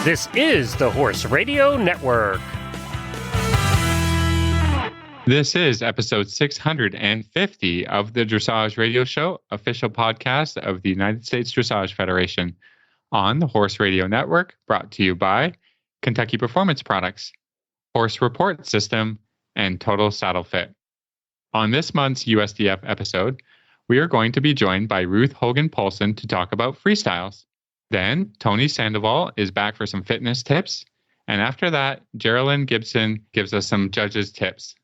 This is the Horse Radio Network. This is episode 650 of the Dressage Radio Show, official podcast of the United States Dressage Federation, on the Horse Radio Network, brought to you by Kentucky Performance Products, Horse Report System, and Total Saddle Fit. On this month's USDF episode, we are going to be joined by Ruth Hogan Poulsen to talk about Freestyles. Then, Tony Sandoval is back for some fitness tips. And after that, Jaralyn Gibson gives us some judges' tips.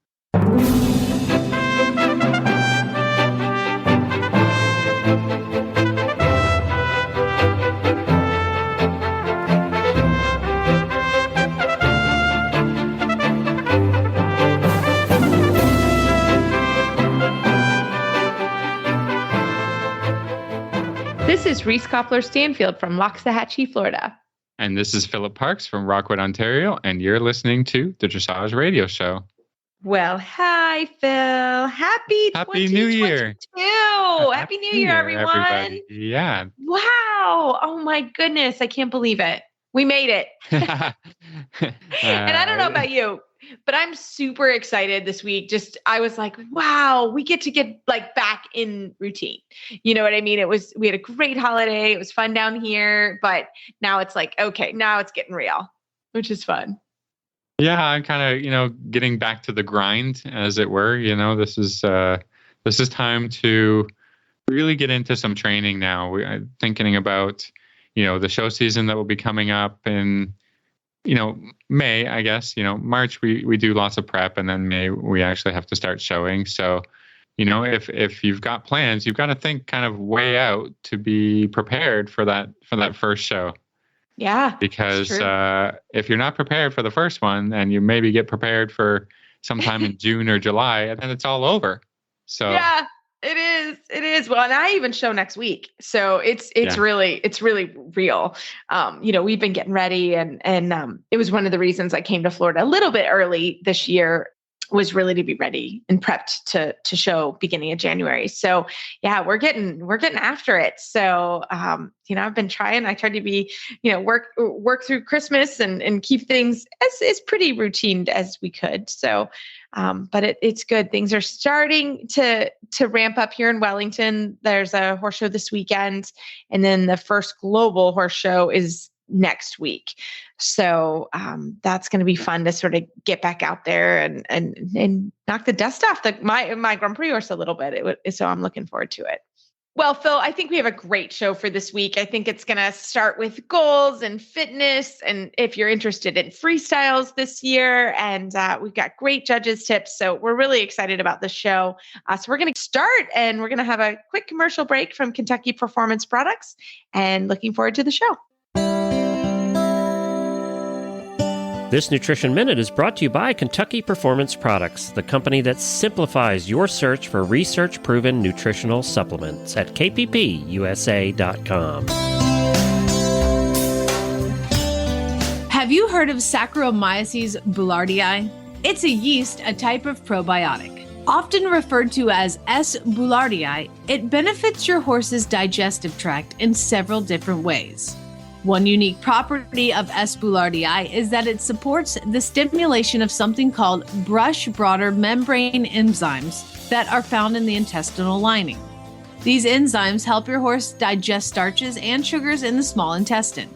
This is Reese Koppler-Stanfield from Loxahatchee, Florida. And this is Philip Parks from Rockwood, Ontario, and you're listening to the Dressage Radio Show. Well, hi, Phil. Happy New Year. Happy New Year, everyone. Everybody. Yeah. Wow. Oh, my goodness. I can't believe it. We made it. And I don't know about you, but I'm super excited this week. I was like, wow, we get back in routine. You know what I mean? We had a great holiday. It was fun down here, but now it's like, okay, now it's getting real, which is fun. Yeah, I'm kind of, getting back to the grind, as it were. This is time to really get into some training now. I'm thinking about, the show season that will be coming up in, May, I guess. March we do lots of prep, and then May we actually have to start showing. So, if you've got plans, you've got to think kind of way out to be prepared for that first show. Yeah. Because if you're not prepared for the first one, and you maybe get prepared for sometime in June or July, and then it's all over. So yeah, it is. It is. Well, and I even show next week. So it's really real. We've been getting ready, and it was one of the reasons I came to Florida a little bit early this year, was really to be ready and prepped to show beginning of January. So yeah, we're getting after it. So, I've been trying. I tried to be, work through Christmas and keep things as pretty routine as we could. So, but it's good. Things are starting to ramp up here in Wellington. There's a horse show this weekend, and then the first global horse show is next week. So that's going to be fun to sort of get back out there and knock the dust off my Grand Prix horse a little bit. So I'm looking forward to it. Well, Phil, I think we have a great show for this week. I think it's going to start with goals and fitness. And if you're interested in freestyles this year, and we've got great judges tips. So we're really excited about the show. So we're going to start, and we're going to have a quick commercial break from Kentucky Performance Products, and looking forward to the show. This Nutrition Minute is brought to you by Kentucky Performance Products, the company that simplifies your search for research-proven nutritional supplements at kppusa.com. Have you heard of Saccharomyces boulardii? It's a yeast, a type of probiotic. Often referred to as S. boulardii, it benefits your horse's digestive tract in several different ways. One unique property of S. boulardii is that it supports the stimulation of something called brush-border membrane enzymes that are found in the intestinal lining. These enzymes help your horse digest starches and sugars in the small intestine.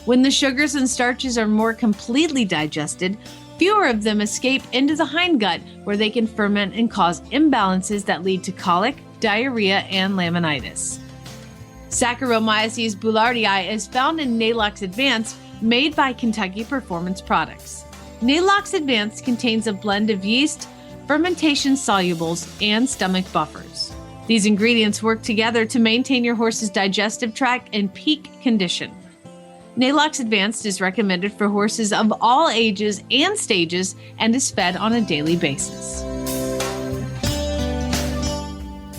When the sugars and starches are more completely digested, fewer of them escape into the hindgut, where they can ferment and cause imbalances that lead to colic, diarrhea, and laminitis. Saccharomyces boulardii is found in Nalox Advanced, made by Kentucky Performance Products. Nalox Advanced contains a blend of yeast, fermentation solubles, and stomach buffers. These ingredients work together to maintain your horse's digestive tract in peak condition. Nalox Advanced is recommended for horses of all ages and stages and is fed on a daily basis.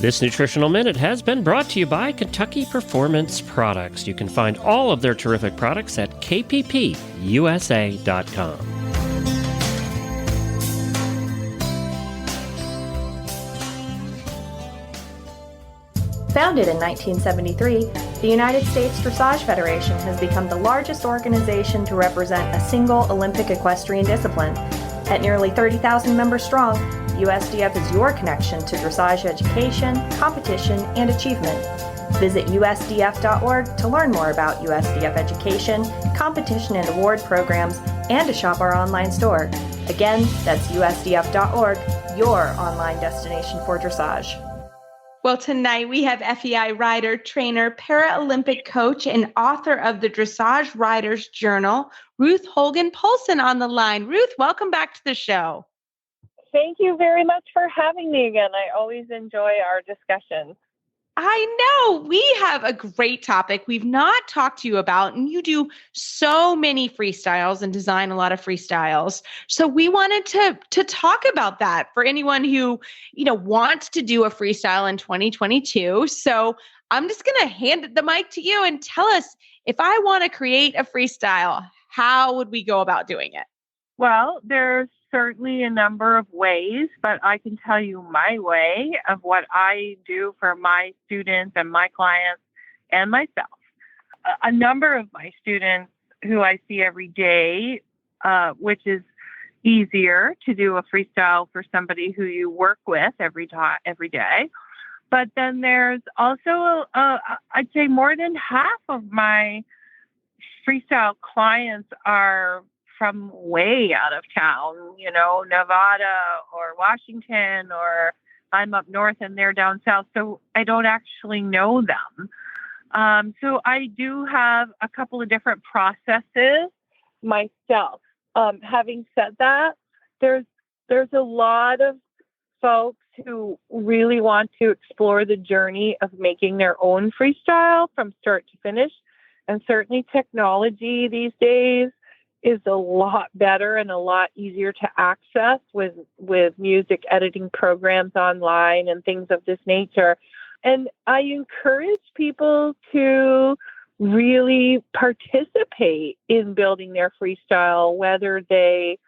This Nutritional Minute has been brought to you by Kentucky Performance Products. You can find all of their terrific products at kppusa.com. Founded in 1973, the United States Dressage Federation has become the largest organization to represent a single Olympic equestrian discipline. At nearly 30,000 members strong, USDF is your connection to dressage education, competition, and achievement. Visit USDF.org to learn more about USDF education, competition and award programs, and to shop our online store. Again, that's USDF.org, your online destination for dressage. Well, tonight we have FEI rider, trainer, Paralympic coach, and author of the Dressage Riders Journal, Ruth Hogan Poulsen, on the line. Ruth, welcome back to the show. Thank you very much for having me again. I always enjoy our discussions. I know we have a great topic we've not talked to you about, and you do so many freestyles and design a lot of freestyles. So we wanted to talk about that for anyone who, wants to do a freestyle in 2022. So I'm just going to hand the mic to you and tell us, if I want to create a freestyle, how would we go about doing it? Well, there's certainly a number of ways, but I can tell you my way of what I do for my students and my clients and myself. A number of my students who I see every day, which is easier to do a freestyle for somebody who you work with every day. But then there's also, I'd say more than half of my freestyle clients are from way out of town, Nevada or Washington, or I'm up north and they're down south. So I don't actually know them. So I do have a couple of different processes myself. Having said that, there's a lot of folks who really want to explore the journey of making their own freestyle from start to finish. And certainly technology these days is a lot better and a lot easier to access with music editing programs online and things of this nature. And I encourage people to really participate in building their freestyle, whether they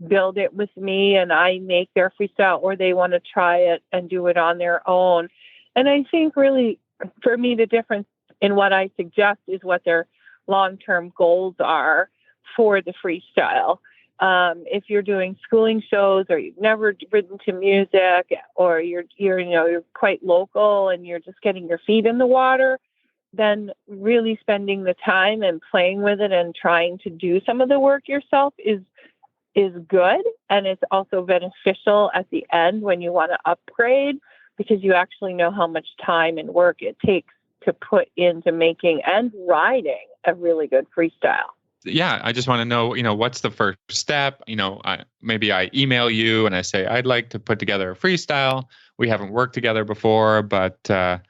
build it with me and I make their freestyle, or they want to try it and do it on their own. And I think really, for me, the difference in what I suggest is what their long-term goals are for the freestyle. If you're doing schooling shows, or you've never written to music, or you're quite local and you're just getting your feet in the water, then really spending the time and playing with it and trying to do some of the work yourself is good. And it's also beneficial at the end when you want to upgrade, because you actually know how much time and work it takes to put into making and riding a really good freestyle. Yeah, I just want to know, what's the first step? Maybe I email you and I say, I'd like to put together a freestyle. We haven't worked together before, but, I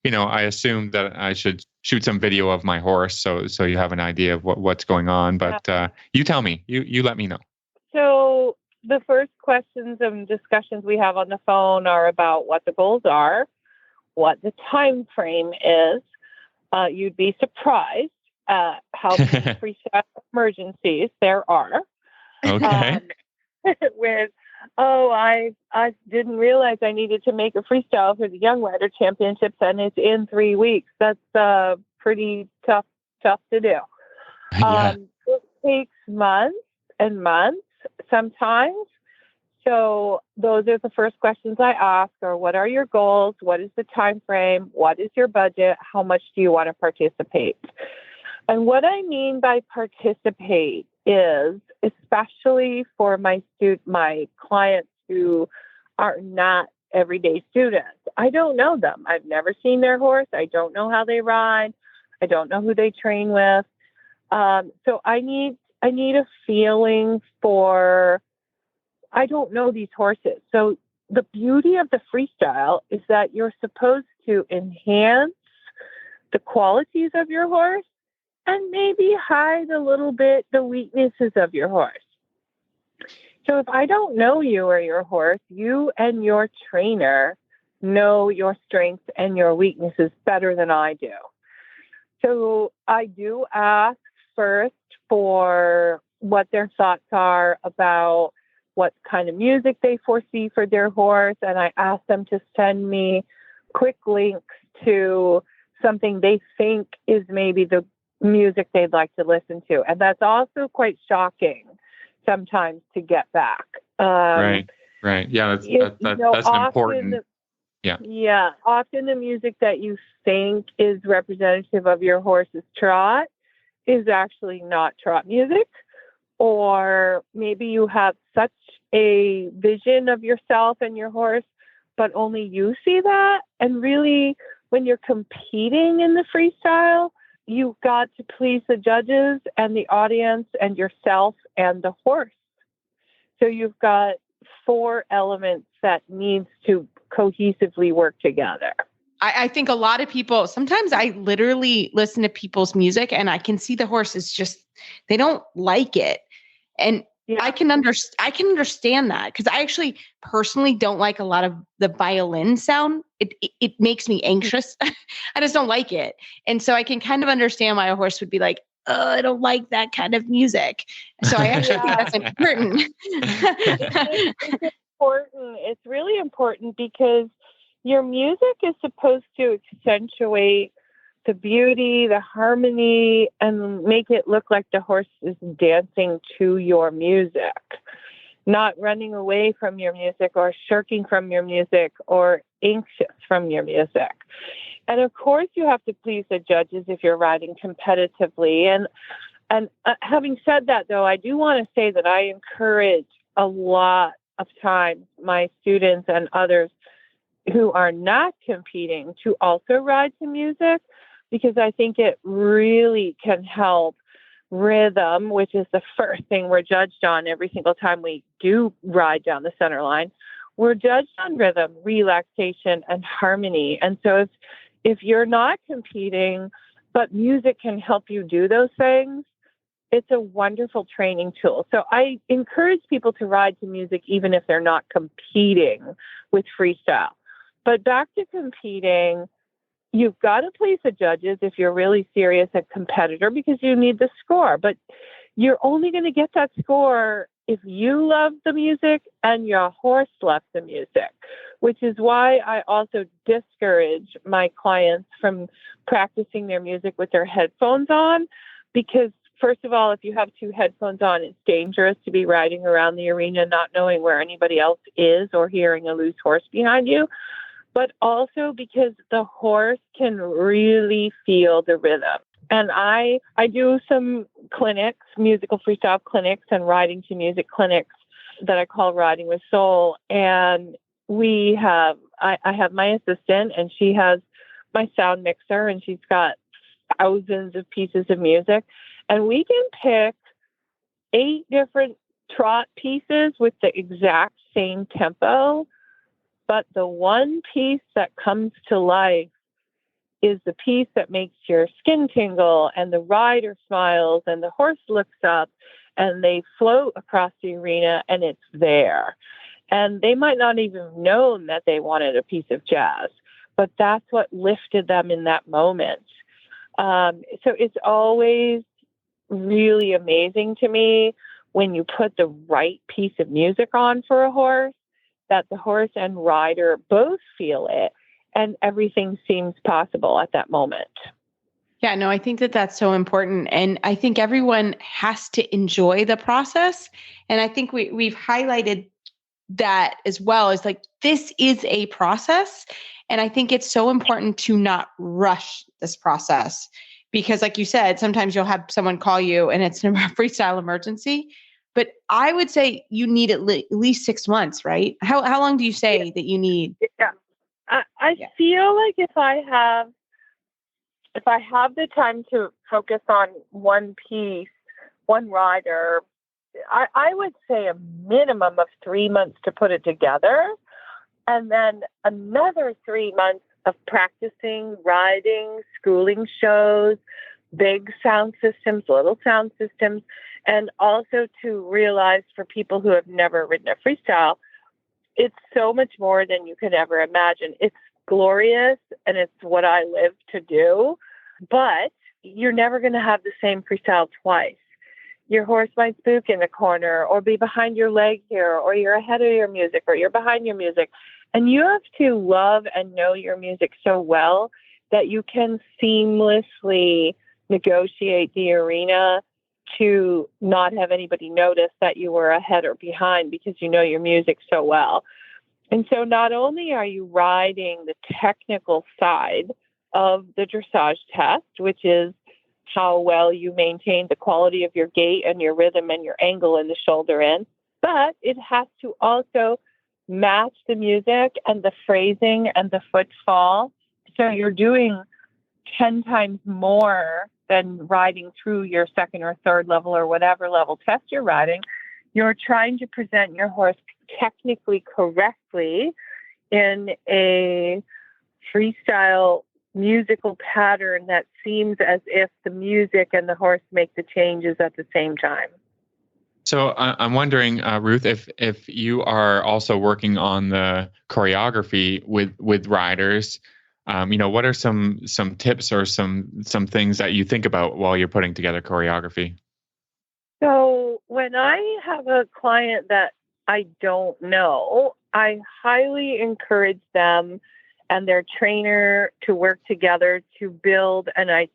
assume that I should shoot some video of my horse so you have an idea of what's going on. But you tell me, you let me know. So the first questions and discussions we have on the phone are about what the goals are, what the time frame is. You'd be surprised how many freestyle emergencies there are. Okay. I didn't realize I needed to make a freestyle for the Young Rider Championships, and it's in 3 weeks. That's pretty tough to do. Yeah. It takes months and months sometimes. So those are the first questions I ask, are what are your goals? What is the time frame? What is your budget? How much do you want to participate? And what I mean by participate is, especially for my clients who are not everyday students, I don't know them. I've never seen their horse. I don't know how they ride. I don't know who they train with. So I need a feeling for, I don't know these horses. So the beauty of the freestyle is that you're supposed to enhance the qualities of your horse and maybe hide a little bit the weaknesses of your horse. So if I don't know you or your horse, you and your trainer know your strengths and your weaknesses better than I do. So I do ask first for what their thoughts are about what kind of music they foresee for their horse. And I ask them to send me quick links to something they think is maybe the music they'd like to listen to. And that's also quite shocking sometimes to get back. Right. Yeah, that's an important. Yeah. Often the music that you think is representative of your horse's trot is actually not trot music. Or maybe you have such a vision of yourself and your horse, but only you see that. And really, when you're competing in the freestyle, you've got to please the judges and the audience and yourself and the horse. So you've got 4 elements that needs to cohesively work together. I think a lot of people, sometimes I literally listen to people's music and I can see the horses just, they don't like it. And I can understand that, because I actually personally don't like a lot of the violin sound. It makes me anxious. I just don't like it. And so I can kind of understand why a horse would be like, oh, I don't like that kind of music. So I actually think that's important. It's important. It's really important because your music is supposed to accentuate the beauty, the harmony, and make it look like the horse is dancing to your music, not running away from your music or shirking from your music or anxious from your music. And of course, you have to please the judges if you're riding competitively. And having said that, though, I do want to say that I encourage a lot of times my students and others who are not competing to also ride to music, because I think it really can help rhythm, which is the first thing we're judged on every single time we do ride down the center line. We're judged on rhythm, relaxation, and harmony. And so if you're not competing, but music can help you do those things, it's a wonderful training tool. So I encourage people to ride to music even if they're not competing with freestyle. But back to competing, you've got to please the judges if you're really serious a competitor, because you need the score. But you're only going to get that score if you love the music and your horse loves the music, which is why I also discourage my clients from practicing their music with their headphones on, because first of all, if you have 2 headphones on, it's dangerous to be riding around the arena not knowing where anybody else is or hearing a loose horse behind you. But also because the horse can really feel the rhythm. And I do some clinics, musical freestyle clinics and riding to music clinics that I call Riding with Soul. And I have my assistant, and she has my sound mixer, and she's got thousands of pieces of music. And we can pick 8 different trot pieces with the exact same tempo. But the one piece that comes to life is the piece that makes your skin tingle and the rider smiles and the horse looks up and they float across the arena and it's there. And they might not even known that they wanted a piece of jazz, but that's what lifted them in that moment. So it's always really amazing to me when you put the right piece of music on for a horse, that the horse and rider both feel it and everything seems possible at that moment. Yeah, no, I think that that's so important. And I think everyone has to enjoy the process. And I think we've highlighted that as well, as like, this is a process. And I think it's so important to not rush this process, because like you said, sometimes you'll have someone call you and it's a freestyle emergency. But I would say you need at least 6 months, right? How long do you say that you need? Yeah, I feel like if I have the time to focus on one piece, one rider, I would say a minimum of 3 months to put it together, and then another 3 months of practicing, riding, schooling shows, big sound systems, little sound systems. And also to realize for people who have never ridden a freestyle, it's so much more than you could ever imagine. It's glorious and it's what I live to do, but you're never going to have the same freestyle twice. Your horse might spook in the corner or be behind your leg here, or you're ahead of your music or you're behind your music. And you have to love and know your music so well that you can seamlessly negotiate the arena to not have anybody notice that you were ahead or behind because you know your music so well. And so not only are you riding the technical side of the dressage test, which is how well you maintain the quality of your gait and your rhythm and your angle in the shoulder in, but it has to also match the music and the phrasing and the footfall. So you're doing 10 times more than riding through your second or third level or whatever level test you're riding. You're trying to present your horse technically correctly in a freestyle musical pattern that seems as if the music and the horse make the changes at the same time. So I'm wondering, Ruth, if you are also working on the choreography with riders, what are some tips or some things that you think about while you're putting together choreography? So when I have a client that I don't know, I highly encourage them and their trainer to work together to build an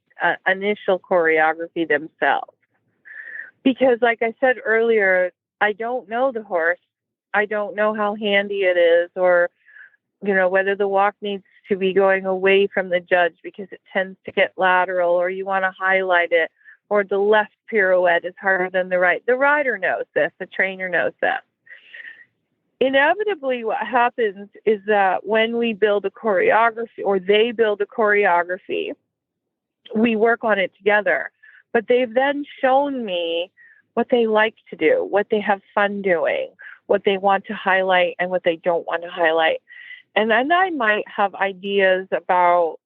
initial choreography themselves. Because like I said earlier, I don't know the horse. I don't know how handy it is, or, whether the walk needs to be going away from the judge because it tends to get lateral, or you want to highlight it, or the left pirouette is harder than the right. The rider knows this. The trainer knows that. Inevitably, what happens is that when we build a choreography or they build a choreography, we work on it together. But they've then shown me what they like to do, what they have fun doing, what they want to highlight and what they don't want to highlight. And then I might have ideas about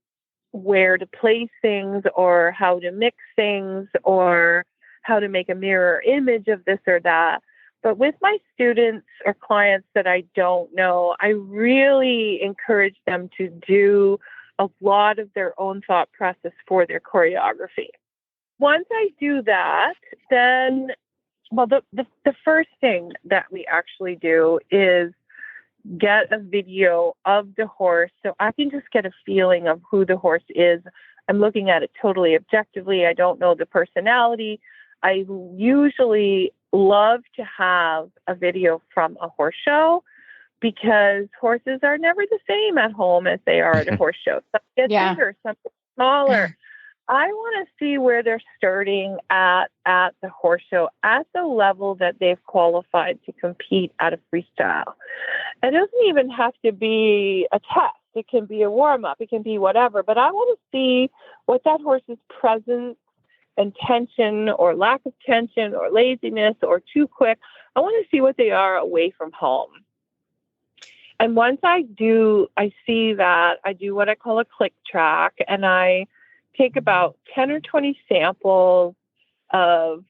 where to place things or how to mix things or how to make a mirror image of this or that. But with my students or clients that I don't know, I really encourage them to do a lot of their own thought process for their choreography. Once I do that, then, the first thing that we actually do is get a video of the horse so I can just get a feeling of who the horse is. I'm looking at it totally objectively. I don't know the personality. I usually love to have a video from a horse show because horses are never the same at home as they are at a horse show. Some get bigger, some get smaller. I want to see where they're starting at the horse show, at the level that they've qualified to compete at a freestyle. It doesn't even have to be a test. It can be a warm-up. It can be whatever. But I want to see what that horse's presence and tension or lack of tension or laziness or too quick. I want to see what they are away from home. And once I see that, I do what I call a click track, and I take about 10 or 20 samples of,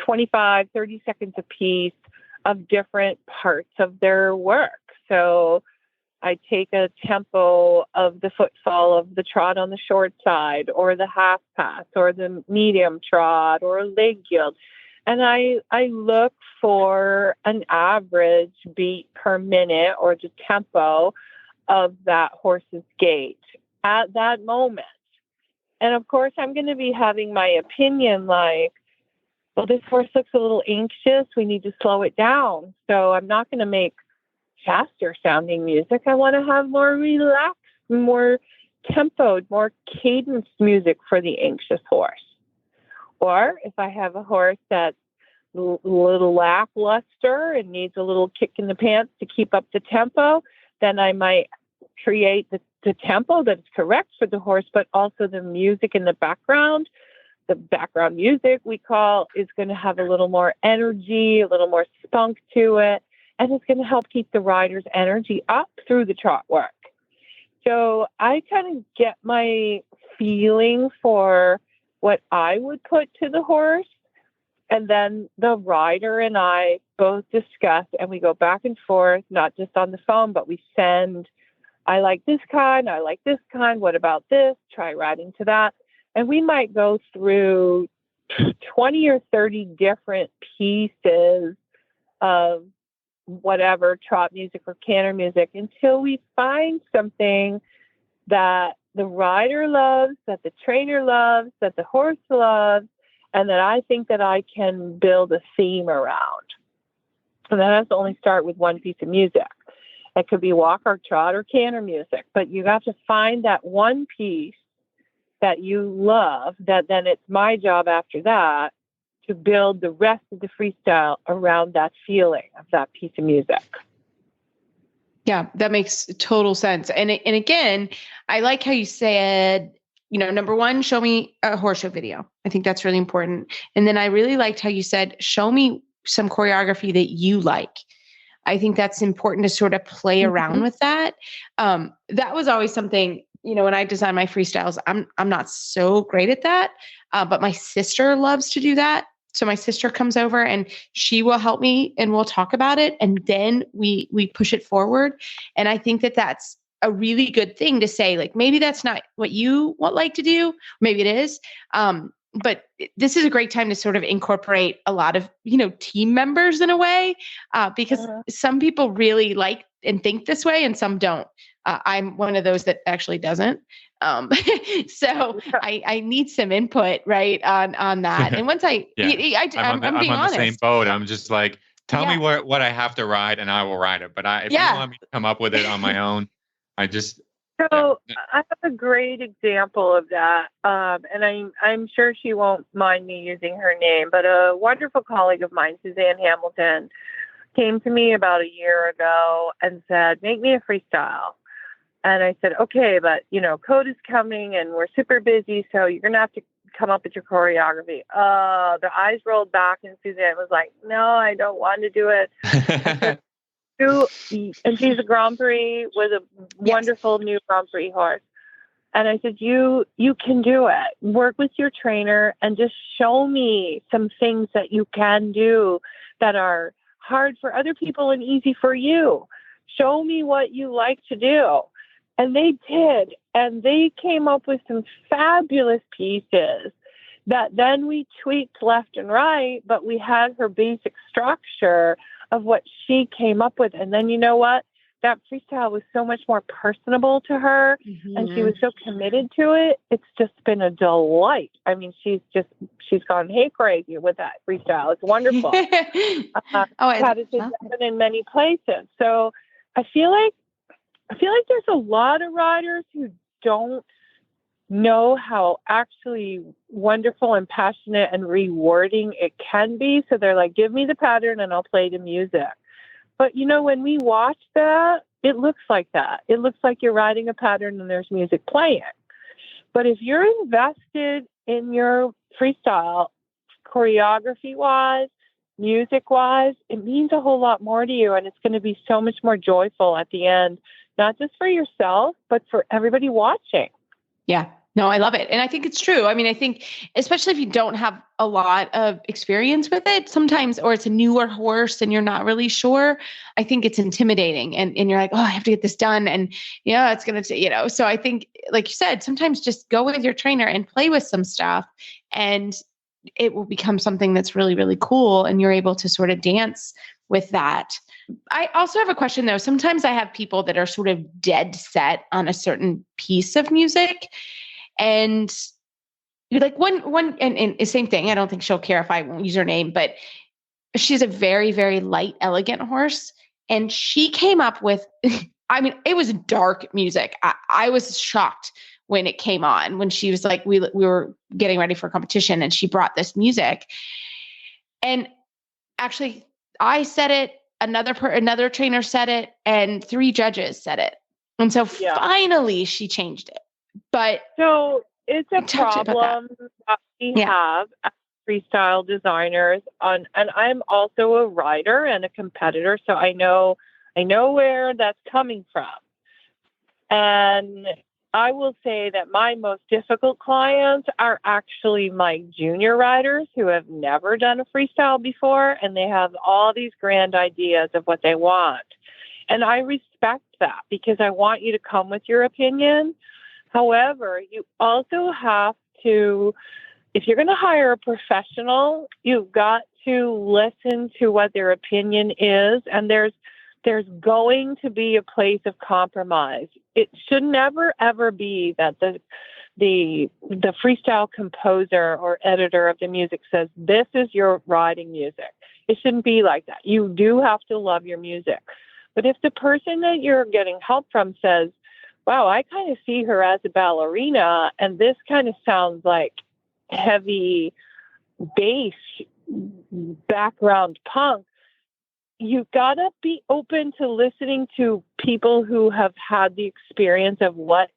25, 30 seconds a piece of different parts of their work. So I take a tempo of the footfall of the trot on the short side or the half pass or the medium trot or leg yield. And I look for an average beat per minute or the tempo of that horse's gait at that moment. And of course, I'm going to be having my opinion like, well, this horse looks a little anxious. We need to slow it down. So I'm not going to make faster sounding music. I want to have more relaxed, more tempoed, more cadenced music for the anxious horse. Or if I have a horse that's a little lackluster and needs a little kick in the pants to keep up the tempo, then I might create the tempo that's correct for the horse, but also the music in the background. The background music we call is going to have a little more energy, a little more spunk to it, and it's going to help keep the rider's energy up through the trot work. So I kind of get my feeling for what I would put to the horse, and then the rider and I both discuss, and we go back and forth, not just on the phone, but we send, I like this kind, I like this kind, what about this? Try riding to that. And we might go through 20 or 30 different pieces of whatever, trot music or canter music, until we find something that the rider loves, that the trainer loves, that the horse loves, and that I think that I can build a theme around. And that has to only start with one piece of music. It could be walk or trot or canter music, but you have to find that one piece that you love, that then it's my job after that to build the rest of the freestyle around that feeling of that piece of music. Yeah, that makes total sense. And again, I like how you said, number one, show me a horse show video. I think that's really important. And then I really liked how you said, show me some choreography that you like. I think that's important to sort of play around with that. That was always something, when I design my freestyles, I'm not so great at that. But my sister loves to do that. So my sister comes over and she will help me and we'll talk about it. And then we push it forward. And I think that that's a really good thing to say, like, maybe that's not what you like to do. Maybe it is. But this is a great time to sort of incorporate a lot of, team members in a way, because some people really like and think this way and some don't. I'm one of those that actually doesn't. So I need some input, right, on that. And once I'm being honest. I'm on the same boat. I'm just like, tell me what I have to ride and I will ride it. But if you want me to come up with it on my own, I just... So I have a great example of that. And I'm sure she won't mind me using her name, but a wonderful colleague of mine, Suzanne Hamilton, came to me about a year ago and said, make me a freestyle. And I said, okay, but, code is coming and we're super busy, so you're going to have to come up with your choreography. The eyes rolled back and Suzanne was like, no, I don't want to do it. And she's a Grand Prix with a wonderful new Grand Prix horse. And I said, you can do it. Work with your trainer and just show me some things that you can do that are hard for other people and easy for you. Show me what you like to do. And they did. And they came up with some fabulous pieces that then we tweaked left and right, but we had her basic structure of what she came up with. And then you know what? That freestyle was so much more personable to her and she was so committed to it. It's just been a delight. I mean, she's gone hay crazy with that freestyle. It's wonderful. I've had it happen in many places. So I feel like there's a lot of riders who don't know how actually wonderful and passionate and rewarding it can be. So they're like, give me the pattern and I'll play the music. But, when we watch that, it looks like that. It looks like you're riding a pattern and there's music playing. But if you're invested in your freestyle, choreography-wise, music-wise, it means a whole lot more to you. And it's going to be so much more joyful at the end, not just for yourself, but for everybody watching. Yeah. No, I love it. And I think it's true. I mean, I think, especially if you don't have a lot of experience with it sometimes, or it's a newer horse and you're not really sure, I think it's intimidating and you're like, oh, I have to get this done. And it's going to, so I think, like you said, sometimes just go with your trainer and play with some stuff and it will become something that's really, really cool. And you're able to sort of dance with that. I also have a question though. Sometimes I have people that are sort of dead set on a certain piece of music. And you're like and same thing. I don't think she'll care if I won't use her name, but she's a very, very light, elegant horse. And she came up with, I mean, it was dark music. I was shocked when it came on, when she was like, we were getting ready for a competition and she brought this music. And actually I said it, another trainer said it, and 3 judges said it. And so finally she changed it. But so it's a problem that we have as freestyle designers and I'm also a rider and a competitor. So I know where that's coming from. And I will say that my most difficult clients are actually my junior riders who have never done a freestyle before. And they have all these grand ideas of what they want. And I respect that because I want you to come with your opinion. However, you also have to, if you're going to hire a professional, you've got to listen to what their opinion is, and there's going to be a place of compromise. It should never ever be that the freestyle composer or editor of the music says, this is your riding music. It shouldn't be like that. You do have to love your music. But if the person that you're getting help from says, wow, I kind of see her as a ballerina, and this kind of sounds like heavy bass background punk, you've got to be open to listening to people who have had the experience of what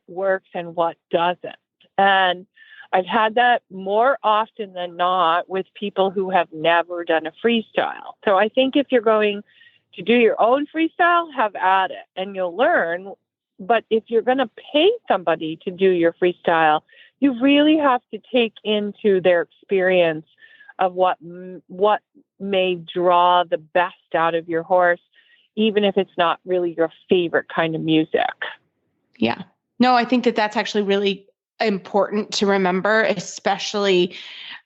works and what doesn't. And I've had that more often than not with people who have never done a freestyle. So I think if you're going to do your own freestyle, have at it and you'll learn. But if you're going to pay somebody to do your freestyle, you really have to take into their experience of what may draw the best out of your horse, even if it's not really your favorite kind of music. Yeah. No, I think that that's actually really important to remember, especially,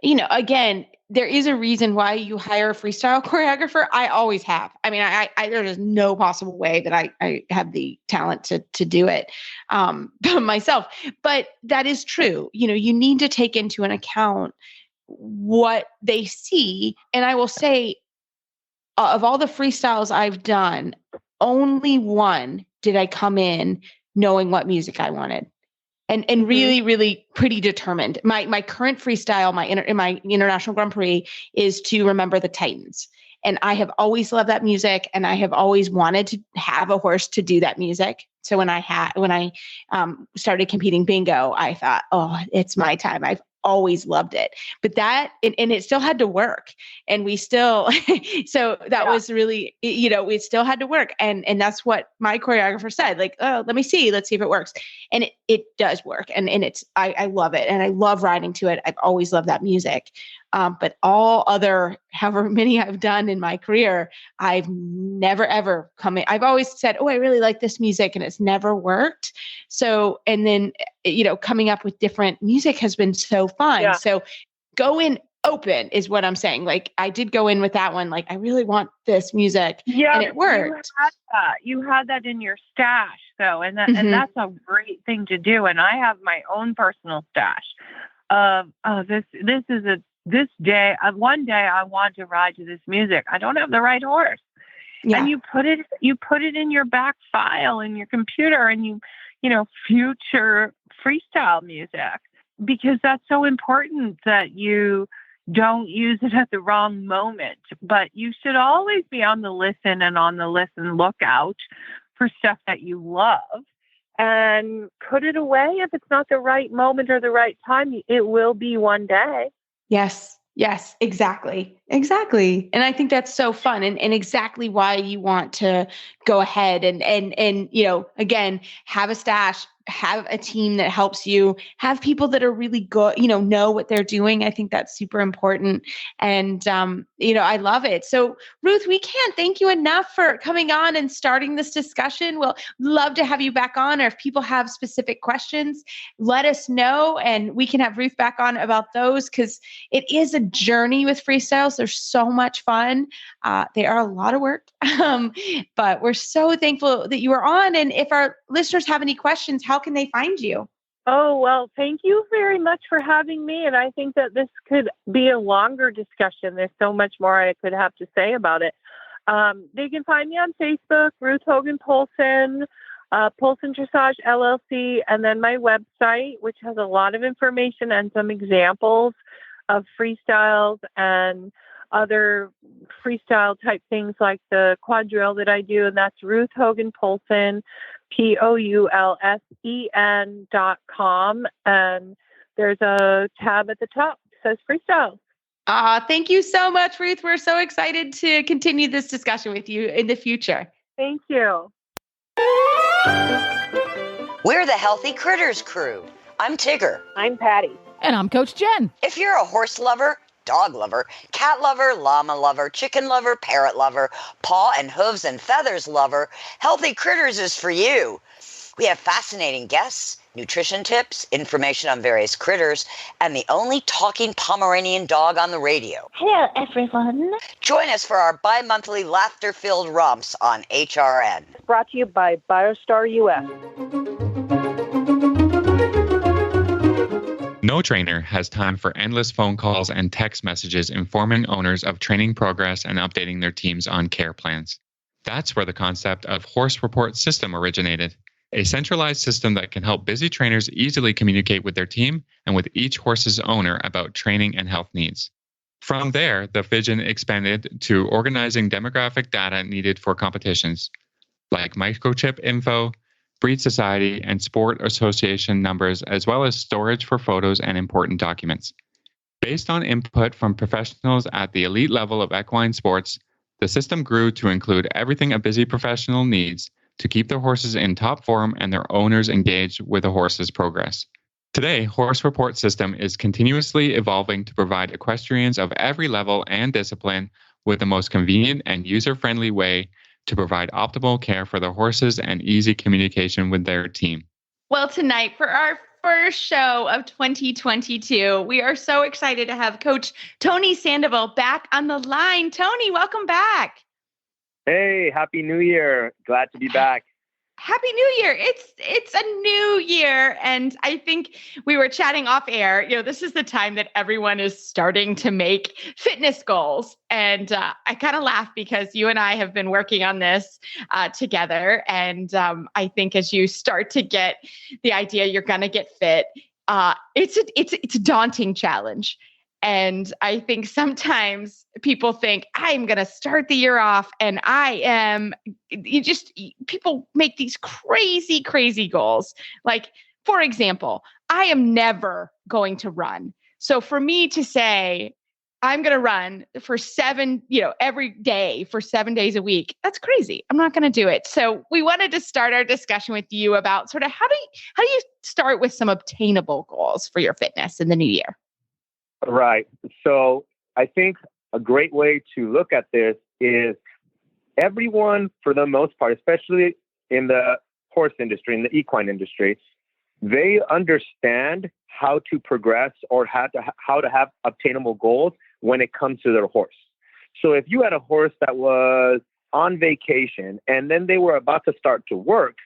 again, there is a reason why you hire a freestyle choreographer. I always have. I mean, I there is no possible way that I have the talent to do it myself. But that is true. You need to take into an account what they see. And I will say, of all the freestyles I've done, only one did I come in knowing what music I wanted. And really, really pretty determined. My current freestyle, my International Grand Prix, is to Remember the Titans. And I have always loved that music, and I have always wanted to have a horse to do that music. So when I started competing bingo, I thought, oh, it's my time. I've always loved it. But and it still had to work. And we still, so that was really, we still had to work. And that's what my choreographer said, like, oh, let's see if it works. And it does work. And I love it. And I love riding to it. I've always loved that music. But all other, however many I've done in my career, I've never, ever come in. I've always said, oh, I really like this music, and it's never worked. So, and then, coming up with different music has been so fun. Yeah. So go in open is what I'm saying. Like, I did go in with that one. Like, I really want this music, and it worked. You had that in your stash, though. And that's a great thing to do. And I have my own personal stash of, this day, one day I want to ride to this music. I don't have the right horse. Yeah. And you put it in your back file in your computer, and future freestyle music, because that's so important that you don't use it at the wrong moment. But you should always be on the listen lookout for stuff that you love, and put it away if it's not the right moment or the right time. It will be one day. Yes, exactly. And I think that's so fun, and exactly why you want to go ahead and again, have a stash, have a team that helps you, have people that are really good, know what they're doing. I think that's super important. And, I love it. So Ruth, we can't thank you enough for coming on and starting this discussion. We'll love to have you back on, or if people have specific questions, let us know, and we can have Ruth back on about those, because it is a journey with freestyles. They're so much fun. They are a lot of work, but we're so thankful that you are on. And if our listeners have any questions, how can they find you? Oh, well, thank you very much for having me. And I think that this could be a longer discussion. There's so much more I could have to say about it. They can find me on Facebook, Ruth Hogan Poulsen, Poulsen Dressage LLC, and then my website, which has a lot of information and some examples of freestyles and other freestyle type things like the quadrille that I do. And that's Ruth Hogan Poulsen, POULSEN.com. And there's a tab at the top that says freestyle. Thank you so much, Ruth. We're so excited to continue this discussion with you in the future. Thank you. We're the Healthy Critters crew. I'm Tigger. I'm Patty. And I'm Coach Jen. If you're a horse lover, dog lover, cat lover, llama lover, chicken lover, parrot lover, paw and hooves and feathers lover, Healthy Critters is for you. We have fascinating guests, nutrition tips, information on various critters, and the only talking Pomeranian dog on the radio. Hello, everyone. Join us for our bi-monthly laughter-filled romps on HRN. Brought to you by BioStar US. No trainer has time for endless phone calls and text messages informing owners of training progress and updating their teams on care plans. That's where the concept of Horse Report System originated, a centralized system that can help busy trainers easily communicate with their team and with each horse's owner about training and health needs. From there, the vision expanded to organizing demographic data needed for competitions, like microchip info, breed society, and sport association numbers, as well as storage for photos and important documents. Based on input from professionals at the elite level of equine sports, the system grew to include everything a busy professional needs to keep their horses in top form and their owners engaged with the horse's progress. Today, Horse Report System is continuously evolving to provide equestrians of every level and discipline with the most convenient and user-friendly way to provide optimal care for their horses and easy communication with their team. Well, tonight for our first show of 2022, we are so excited to have Coach Tony Sandoval back on the line. Tony, welcome back. Hey, Happy New Year. Glad to be back. Happy New Year. It's a new year. And I think we were chatting off air. You know, this is the time that everyone is starting to make fitness goals. And I kind of laugh because you and I have been working on this together. And I think as you start to get the idea you're going to get fit, it's a daunting challenge. And I think sometimes people think I'm going to start the year off and people make these crazy, crazy goals. Like, for example, I am never going to run. So for me to say I'm going to run for every day for 7 days a week, that's crazy. I'm not going to do it. So we wanted to start our discussion with you about sort of how do you start with some obtainable goals for your fitness in the new year? Right. So I think a great way to look at this is everyone, for the most part, especially in the horse industry, in the equine industry, they understand how to progress or how to have obtainable goals when it comes to their horse. So if you had a horse that was on vacation and then they were about to start to work,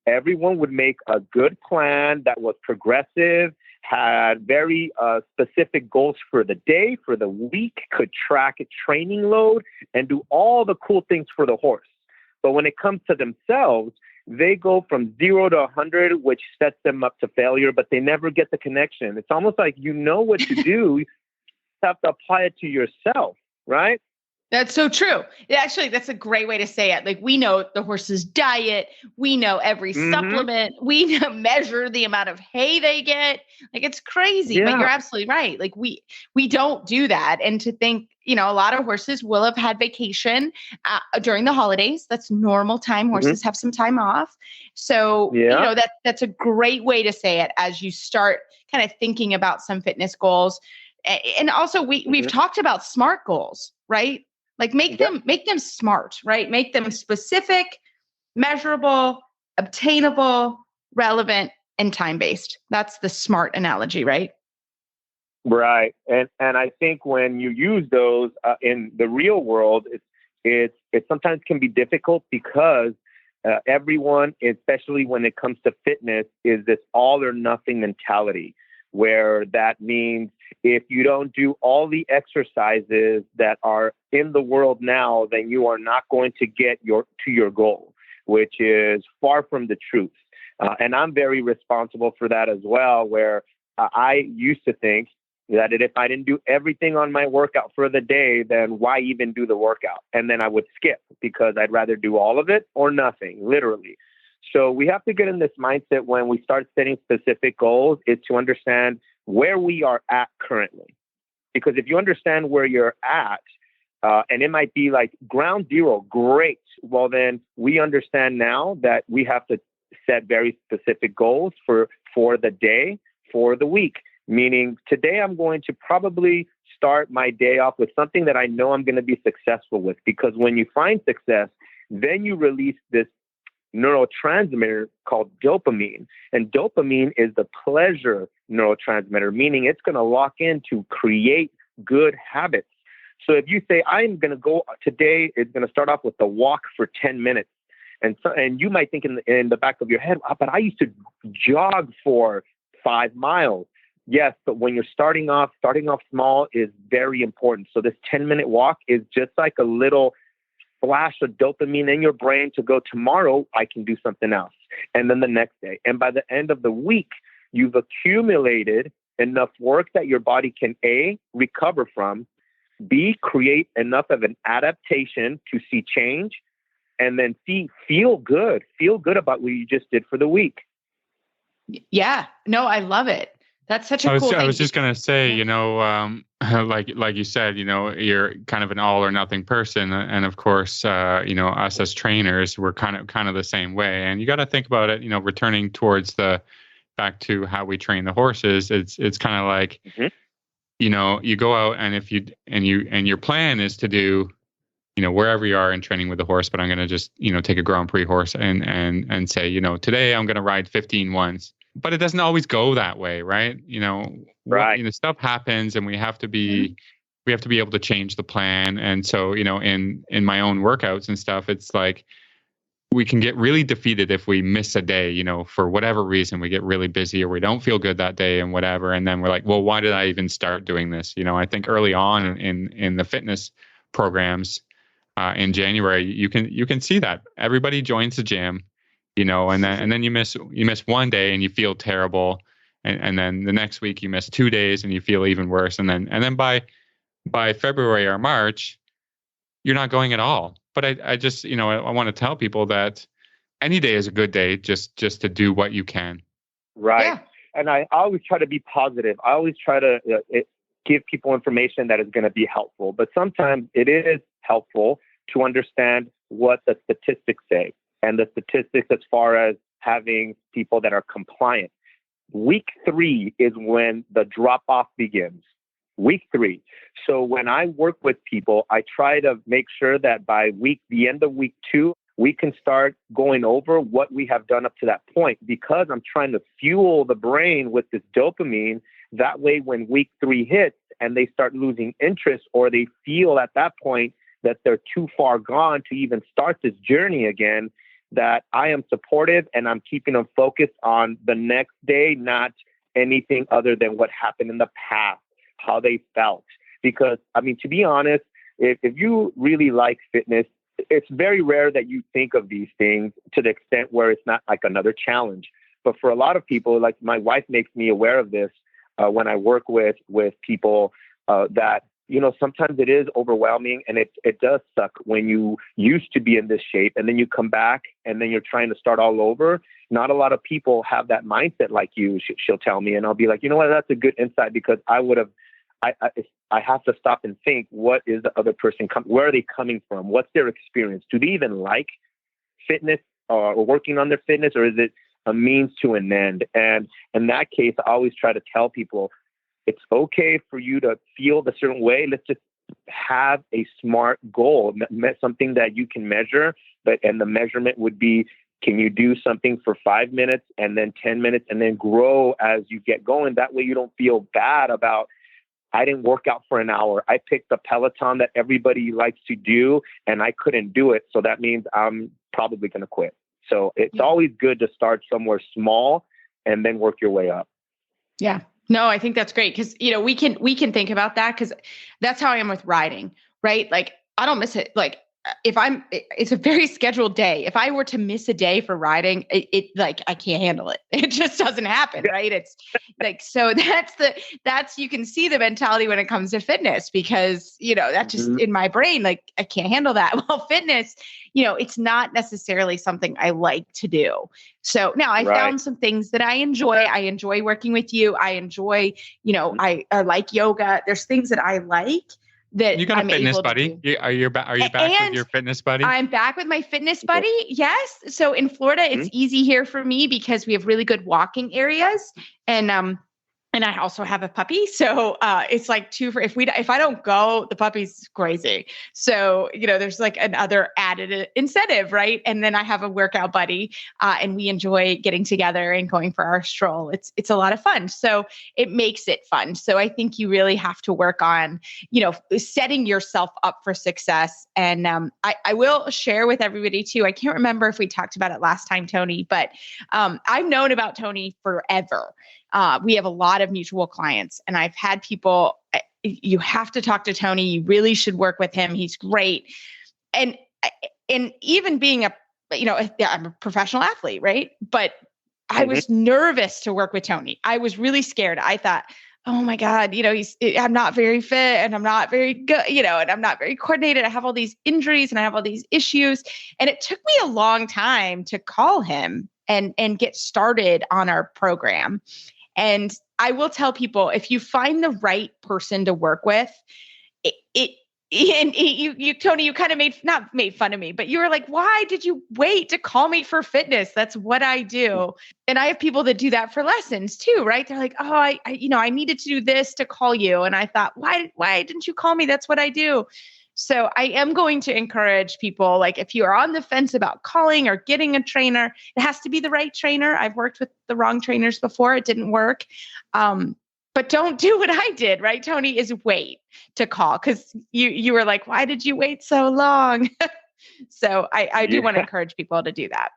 everyone would make a good plan that was progressive, had very specific goals for the day, for the week, could track a training load, and do all the cool things for the horse. But when it comes to themselves, they go from 0 to 100, which sets them up to failure, but they never get the connection. It's almost like you know what to do, you have to apply it to yourself, right? That's so true. Actually, that's a great way to say it. Like, we know the horse's diet, we know every supplement, we measure the amount of hay they get. Like, it's crazy, but you're absolutely right. Like, we don't do that. And to think, a lot of horses will have had vacation during the holidays. That's normal time. Horses have some time off. So, that's a great way to say it as you start kind of thinking about some fitness goals. And also we've talked about SMART goals, right? Like make them smart, right? Make them specific, measurable, obtainable, relevant, and time-based. That's the SMART analogy, right? Right. And I think when you use those in the real world, it sometimes can be difficult because everyone, especially when it comes to fitness, is this all or nothing mentality, where that means if you don't do all the exercises that are in the world now, then you are not going to get to your goal, which is far from the truth. And I'm very responsible for that as well, where I used to think that if I didn't do everything on my workout for the day, then why even do the workout? And then I would skip because I'd rather do all of it or nothing, literally. So we have to get in this mindset when we start setting specific goals is to understand where we are at currently. Because if you understand where you're at, and it might be like ground zero, great. Well, then we understand now that we have to set very specific goals for the day, for the week. Meaning today I'm going to probably start my day off with something that I know I'm going to be successful with. Because when you find success, then you release this neurotransmitter called dopamine. And dopamine is the pleasure neurotransmitter, meaning it's going to lock in to create good habits. So if you say, I'm going to go today, it's going to start off with the walk for 10 minutes. And you might think in the back of your head, but I used to jog for 5 miles. Yes, but when you're starting off small is very important. So this 10-minute walk is just like a little flash of dopamine in your brain to go, tomorrow I can do something else. And then the next day. And by the end of the week, you've accumulated enough work that your body can A, recover from, B, create enough of an adaptation to see change, and then C, feel good about what you just did for the week. Yeah, no, I love it. That's such a cool thing. I was just going to say, like you said, you're kind of an all or nothing person. And of course, us as trainers, we're kind of the same way. And you got to think about it, returning towards back to how we train the horses. It's kind of like, you go out and your plan is to do, wherever you are in training with the horse, but I'm going to just, take a Grand Prix horse and say, today I'm going to ride 15 ones. But it doesn't always go that way, right? Right. Stuff happens, and we have to be able to change the plan. And so, in my own workouts and stuff, it's like we can get really defeated if we miss a day, for whatever reason. We get really busy or we don't feel good that day and whatever. And then we're like, well, why did I even start doing this? I think early on in the fitness programs in January, you can see that everybody joins the gym. And then you miss one day and you feel terrible, and then the next week you miss 2 days and you feel even worse, and then by February or March, you're not going at all. But I just I want to tell people that any day is a good day, just to do what you can. Right. Yeah. And I always try to be positive. I always try to give people information that is going to be helpful. But sometimes it is helpful to understand what the statistics say. And the statistics as far as having people that are compliant. Week 3 is when the drop-off begins. Week 3. So when I work with people, I try to make sure that by the end of week 2, we can start going over what we have done up to that point, because I'm trying to fuel the brain with this dopamine. That way, when week 3 hits and they start losing interest, or they feel at that point that they're too far gone to even start this journey again, that I am supportive and I'm keeping them focused on the next day, not anything other than what happened in the past, how they felt. Because, to be honest, if you really like fitness, it's very rare that you think of these things to the extent where it's not like another challenge. But for a lot of people, like my wife makes me aware of this when I work with people that, sometimes it is overwhelming, and it does suck when you used to be in this shape and then you come back and then you're trying to start all over. Not a lot of people have that mindset like you, she'll tell me. And I'll be like, you know what, that's a good insight, because I have to stop and think, what is the other person, where are they coming from? What's their experience? Do they even like fitness or working on their fitness, or is it a means to an end? And in that case, I always try to tell people, it's okay for you to feel a certain way. Let's just have a smart goal, something that you can measure. And the measurement would be, can you do something for 5 minutes and then 10 minutes and then grow as you get going? That way you don't feel bad about, I didn't work out for an hour. I picked the Peloton that everybody likes to do and I couldn't do it. So that means I'm probably going to quit. So it's always good to start somewhere small and then work your way up. Yeah. No, I think that's great, because, we can think about that, because that's how I am with riding, right? Like, I don't miss it. Like, it's a very scheduled day. If I were to miss a day for riding, it like, I can't handle it. It just doesn't happen. Right. It's like, so you can see the mentality when it comes to fitness, because, that's just in my brain, like, I can't handle that. Well, fitness, it's not necessarily something I like to do. So now I found some things that I enjoy. I enjoy working with you. I enjoy, I like yoga. There's things that I like. That you got a fitness buddy. Are you back with your fitness buddy? I'm back with my fitness buddy. Yes. So in Florida, it's easy here for me because we have really good walking areas, and And I also have a puppy. So it's like if I don't go, the puppy's crazy. So, there's like another added incentive, right? And then I have a workout buddy and we enjoy getting together and going for our stroll. It's a lot of fun. So it makes it fun. So I think you really have to work on, setting yourself up for success. And I will share with everybody too. I can't remember if we talked about it last time, Tony, but I've known about Tony forever. We have a lot of mutual clients, and I've had people, you have to talk to Tony. You really should work with him. He's great. And even being I'm a professional athlete, right? But I was nervous to work with Tony. I was really scared. I thought, oh my God, I'm not very fit and I'm not very good, and I'm not very coordinated. I have all these injuries and I have all these issues. And it took me a long time to call him and get started on our program. And I will tell people, if you find the right person to work with, Tony, you kind of not made fun of me, but you were like, why did you wait to call me for fitness? That's what I do. And I have people that do that for lessons too, right? They're like, oh, I needed to do this to call you. And I thought, why didn't you call me? That's what I do. So I am going to encourage people, like if you are on the fence about calling or getting a trainer, it has to be the right trainer. I've worked with the wrong trainers before. It didn't work. But don't do what I did, right, Tony, is wait to call, because you were like, why did you wait so long? So I do want to encourage people to do that.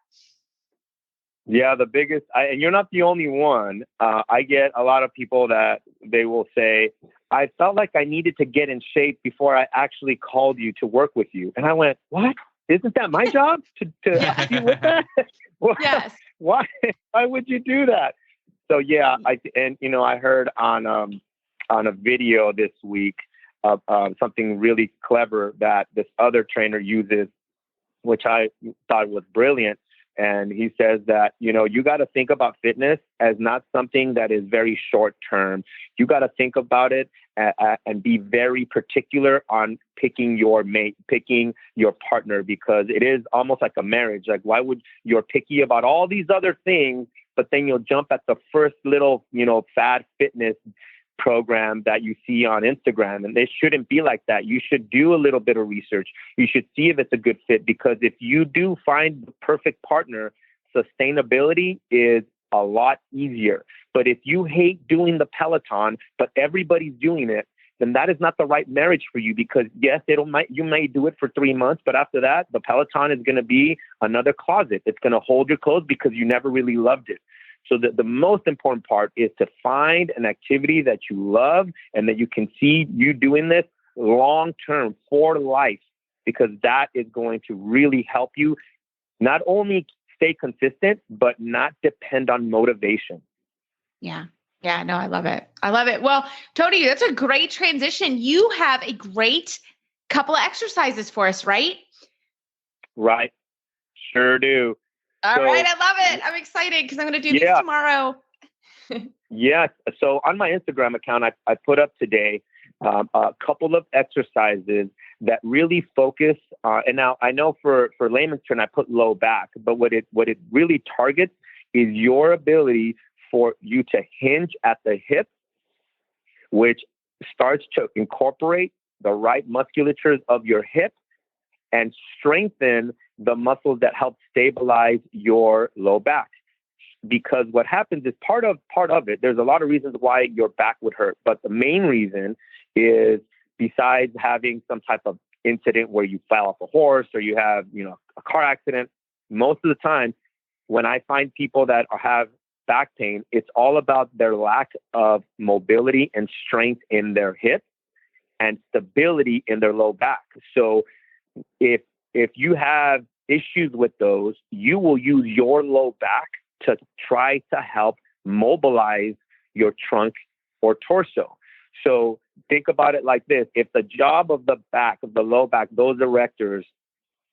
Yeah, the biggest, and you're not the only one. I get a lot of people that they will say, I felt like I needed to get in shape before I actually called you to work with you. And I went, what? Isn't that my job to help you with that? Yes. Why would you do that? So yeah, I heard on a video this week of something really clever that this other trainer uses, which I thought was brilliant. And he says that, you got to think about fitness as not something that is very short term. You got to think about it and be very particular on picking your mate, picking your partner, because it is almost like a marriage. Like, why would you're picky about all these other things, but then you'll jump at the first little, fad fitness program that you see on Instagram? And it shouldn't be like that. You should do a little bit of research. You should see if it's a good fit, because if you do find the perfect partner, sustainability is a lot easier. But if you hate doing the Peloton, but everybody's doing it, then that is not the right marriage for you, because yes, you may do it for 3 months, but after that, the Peloton is going to be another closet. It's going to hold your clothes because you never really loved it. So the most important part is to find an activity that you love and that you can see you doing this long-term for life, because that is going to really help you not only stay consistent, but not depend on motivation. Yeah. Yeah, no, I love it. I love it. Well, Tony, that's a great transition. You have a great couple of exercises for us, right? Right. Sure do. All right. I love it. I'm excited because I'm going to do these tomorrow. Yes. So on my Instagram account, I put up today a couple of exercises that really focus. And now I know for layman's term, I put low back, but what it really targets is your ability for you to hinge at the hip, which starts to incorporate the right musculatures of your hip and strengthen the muscles that help stabilize your low back. Because what happens is part of it, there's a lot of reasons why your back would hurt, but the main reason is, besides having some type of incident where you fell off a horse or you have, a car accident, most of the time when I find people that have back pain, it's all about their lack of mobility and strength in their hips and stability in their low back. So if you have issues with those, you will use your low back to try to help mobilize your trunk or torso. So think about it like this. If the job of the back, of the low back, those erectors,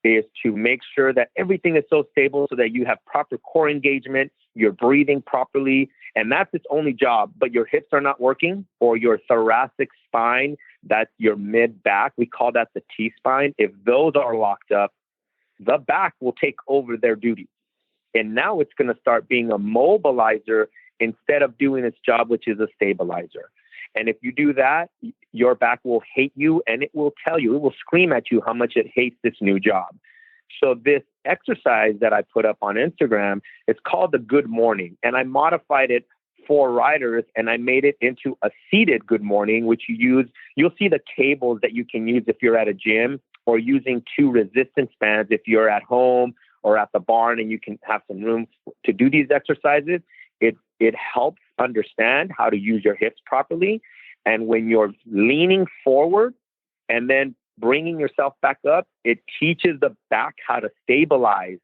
is to make sure that everything is so stable so that you have proper core engagement, you're breathing properly, and that's its only job, but your hips are not working, or your thoracic spine, that's your mid-back, we call that the T-spine. If those are locked up, the back will take over their duty. And now it's going to start being a mobilizer instead of doing its job, which is a stabilizer. And if you do that, your back will hate you, and it will tell you, it will scream at you how much it hates this new job. So this exercise that I put up on Instagram, it's called the Good Morning. And I modified it for riders, and I made it into a seated good morning, which you'll see the cables that you can use if you're at a gym, or using 2 resistance bands if you're at home or at the barn and you can have some room to do these exercises. It helps understand how to use your hips properly. And when you're leaning forward and then bringing yourself back up, it teaches the back how to stabilize.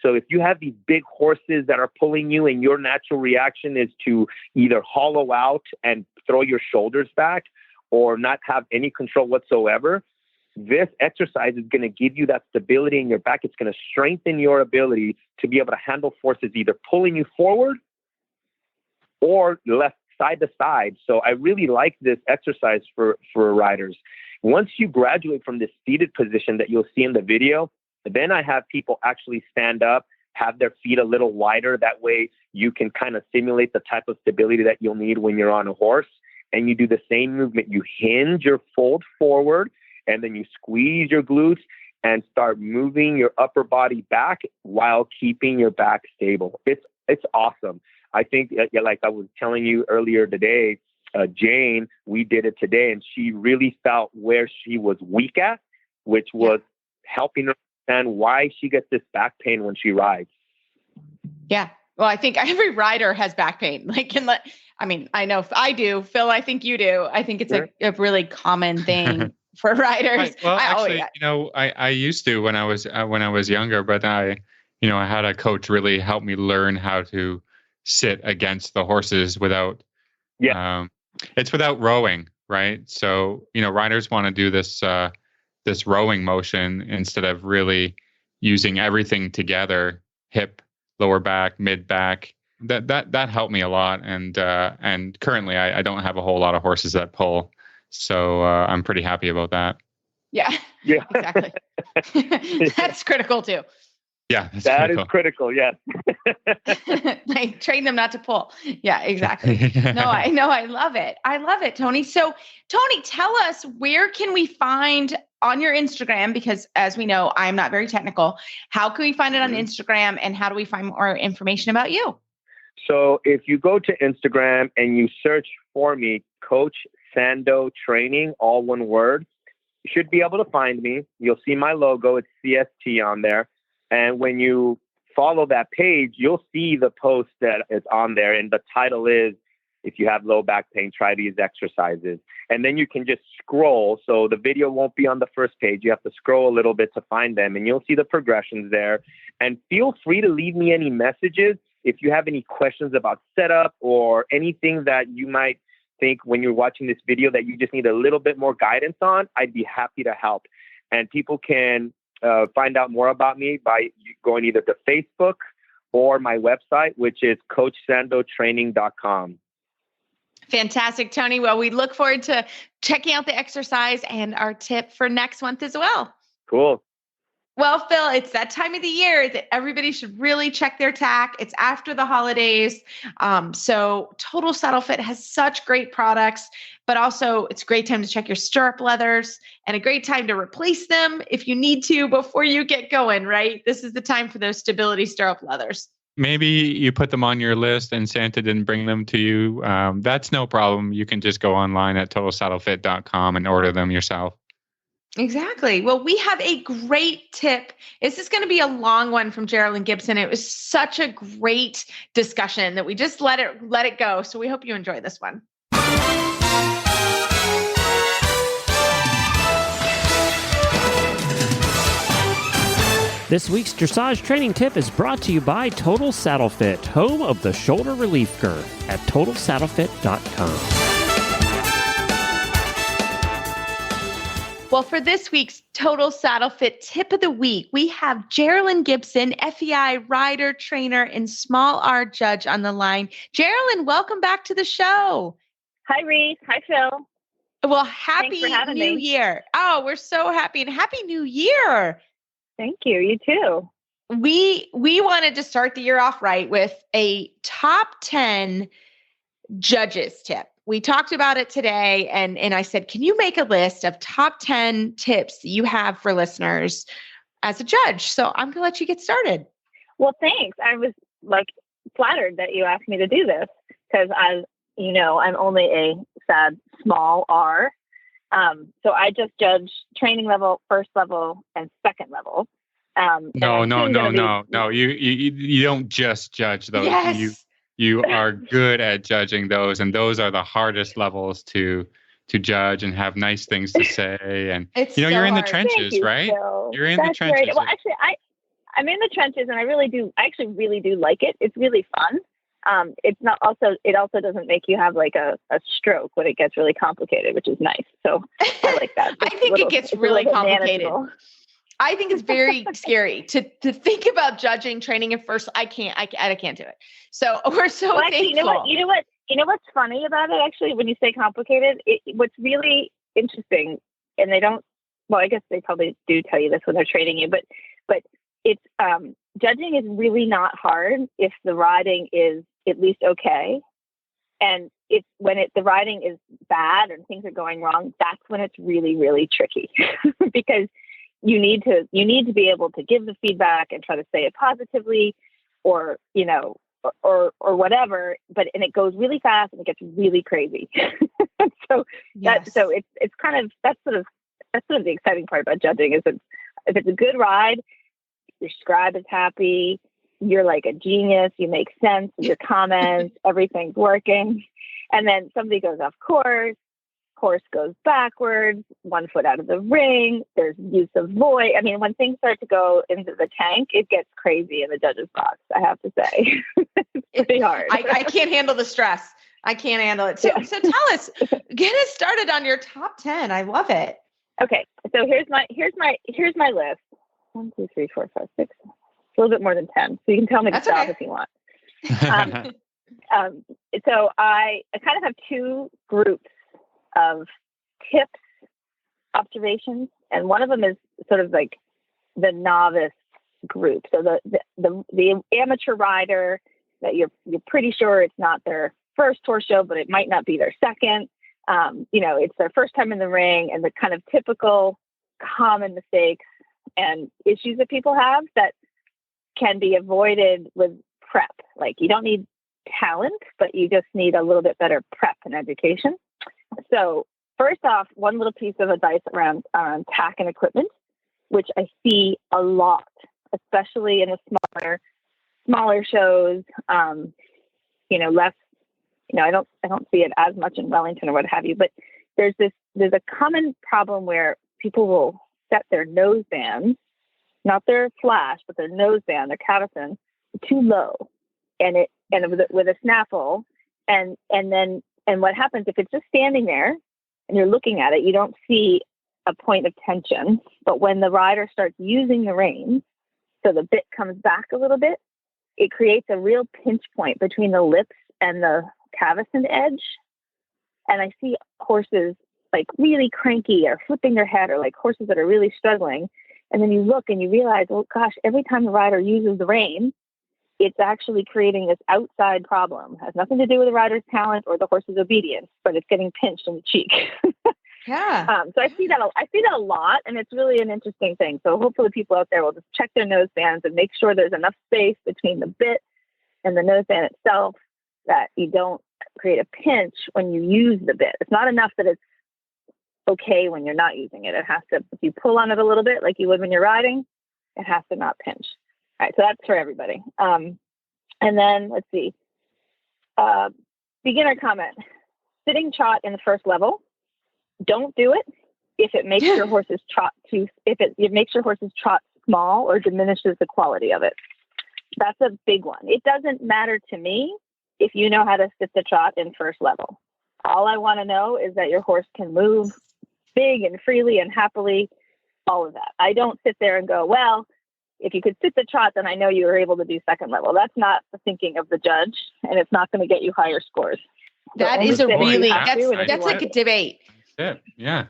So if you have these big horses that are pulling you and your natural reaction is to either hollow out and throw your shoulders back or not have any control whatsoever, this exercise is going to give you that stability in your back. It's going to strengthen your ability to be able to handle forces either pulling you forward or left side to side. So I really like this exercise for riders. Once you graduate from this seated position that you'll see in the video, then I have people actually stand up, have their feet a little wider. That way you can kind of simulate the type of stability that you'll need when you're on a horse. And you do the same movement. You hinge your fold forward, and then you squeeze your glutes and start moving your upper body back while keeping your back stable. It's awesome. I think, like I was telling you earlier today, Jane, we did it today, and she really felt where she was weak at, which was helping her understand why she gets this back pain when she rides. Yeah. Well, I think every rider has back pain. I know I do. Phil, I think you do. I think it's a really common thing for riders. Right. Well, I used to when I was younger, but I had a coach really help me learn how to sit against the horses without, it's without rowing, right? So, riders want to do this rowing motion instead of really using everything together, hip, lower back, mid back. That helped me a lot. And currently I don't have a whole lot of horses that pull. So I'm pretty happy about that. Yeah, exactly. That's critical too. Yeah, that is critical. Yes. Like train them not to pull. Yeah, exactly. No, I know. I love it. I love it, Tony. So Tony, tell us, where can we find on your Instagram? Because as we know, I'm not very technical. How can we find it on Instagram, and how do we find more information about you? So if you go to Instagram and you search for me, Coach Sando Training, all one word, you should be able to find me. You'll see my logo. It's CST on there. And when you follow that page, you'll see the post that is on there. And the title is, if you have low back pain, try these exercises. And then you can just scroll. So the video won't be on the first page. You have to scroll a little bit to find them. And you'll see the progressions there. And feel free to leave me any messages if you have any questions about setup or anything that you might think when you're watching this video that you just need a little bit more guidance on. I'd be happy to help. And people can find out more about me by going either to Facebook or my website, which is CoachSandoTraining.com. Fantastic, Tony. Well, we look forward to checking out the exercise and our tip for next month as well. Cool. Well, Phil, it's that time of the year that everybody should really check their tack. It's after the holidays. So Total Saddle Fit has such great products, but also it's a great time to check your stirrup leathers and a great time to replace them if you need to before you get going, right? This is the time for those stability stirrup leathers. Maybe you put them on your list and Santa didn't bring them to you. That's no problem. You can just go online at totalsaddlefit.com and order them yourself. Exactly. Well, we have a great tip. This is going to be a long one from Jaralyn Gibson. It was such a great discussion that we just let it go. So we hope you enjoy this one. This week's dressage training tip is brought to you by Total Saddle Fit, home of the shoulder relief girth at totalsaddlefit.com. Well, for this week's Total Saddle Fit tip of the week, we have Jaralyn Gibson, FEI rider, trainer, and small R judge on the line. Jaralyn, welcome back to the show. Hi, Reese. Hi, Phil. Well, happy New Year. Oh, we're so happy, and happy New Year. Thank you. You too. we wanted to start the year off right with a top 10 judges tip. We talked about it today, and I said, can you make a list of top 10 tips that you have for listeners as a judge? So I'm going to let you get started. Well, thanks. I was flattered that you asked me to do this because I'm only a sad small R. So I just judge training level, first level, and second level. No. You don't just judge those. Yes. You are good at judging those, and those are the hardest levels to judge and have nice things to say. And you're in the trenches, right? You're in the trenches. Right. Well, actually, I'm in the trenches, and I actually really do like it. It's really fun. It's not also, it also doesn't make you have like a stroke when it gets really complicated, which is nice. So I like that. I think it gets really complicated. I think it's very scary to think about judging training at first. I can't do it. So we're so thankful. You know what's funny about it? Actually, when you say complicated, what's really interesting, and I guess they probably do tell you this when they're training you, but it's, judging is really not hard if the riding is at least okay. And it's when the riding is bad and things are going wrong, that's when it's really, really tricky because you need to be able to give the feedback and try to say it positively or whatever, and it goes really fast and it gets really crazy. So that's sort of the exciting part about judging is that if it's a good ride, your scribe is happy, you're like a genius, you make sense of your comments, everything's working. And then somebody goes off course, horse goes backwards, 1 foot out of the ring, there's use of voice. I mean, when things start to go into the tank, it gets crazy in the judge's box, I have to say. It's pretty hard. I can't handle the stress. I can't handle it. So tell us, get us started on your top 10. I love it. Okay. So here's my list. 1, 2, 3, 4, 5, 6. It's a little bit more than 10. So you can tell me to stop if you want. So I kind of have two groups of tips, observations, and one of them is sort of like the novice group. So the amateur rider that you're pretty sure it's not their first horse show, but it might not be their second. It's their first time in the ring, and the kind of typical common mistakes and issues that people have that can be avoided with prep. Like you don't need talent, but you just need a little bit better prep and education. So first off, one little piece of advice around tack and equipment, which I see a lot, especially in the smaller shows. Less. I don't see it as much in Wellington or what have you. But there's a common problem where people will set their nose bands, not their flash, but their nose band, their cavesson, too low, and with a snaffle, and what happens if it's just standing there and you're looking at it, you don't see a point of tension. But when the rider starts using the reins, so the bit comes back a little bit, it creates a real pinch point between the lips and the cavesson edge. And I see horses like really cranky or flipping their head, or like horses that are really struggling. And then you look and you realize, oh gosh, every time the rider uses the rein, it's actually creating this outside problem. It has nothing to do with the rider's talent or the horse's obedience, but it's getting pinched in the cheek. Yeah. So I see that a lot, and it's really an interesting thing. So hopefully people out there will just check their nose bands and make sure there's enough space between the bit and the nose band itself that you don't create a pinch when you use the bit. It's not enough that it's okay when you're not using it. It has to, if you pull on it a little bit like you would when you're riding, it has to not pinch. All right, so that's for everybody. And then let's see. Beginner comment. Sitting trot in the first level. Don't do it if it makes your horse's trot it makes your horse's trot small or diminishes the quality of it. That's a big one. It doesn't matter to me if you know how to sit the trot in first level. All I want to know is that your horse can move big and freely and happily, all of that. I don't sit there and go, well, if you could sit the trot, then I know you were able to do second level. That's not the thinking of the judge, and it's not going to get you higher scores. That is a really, that's like a debate. That's it. Yeah.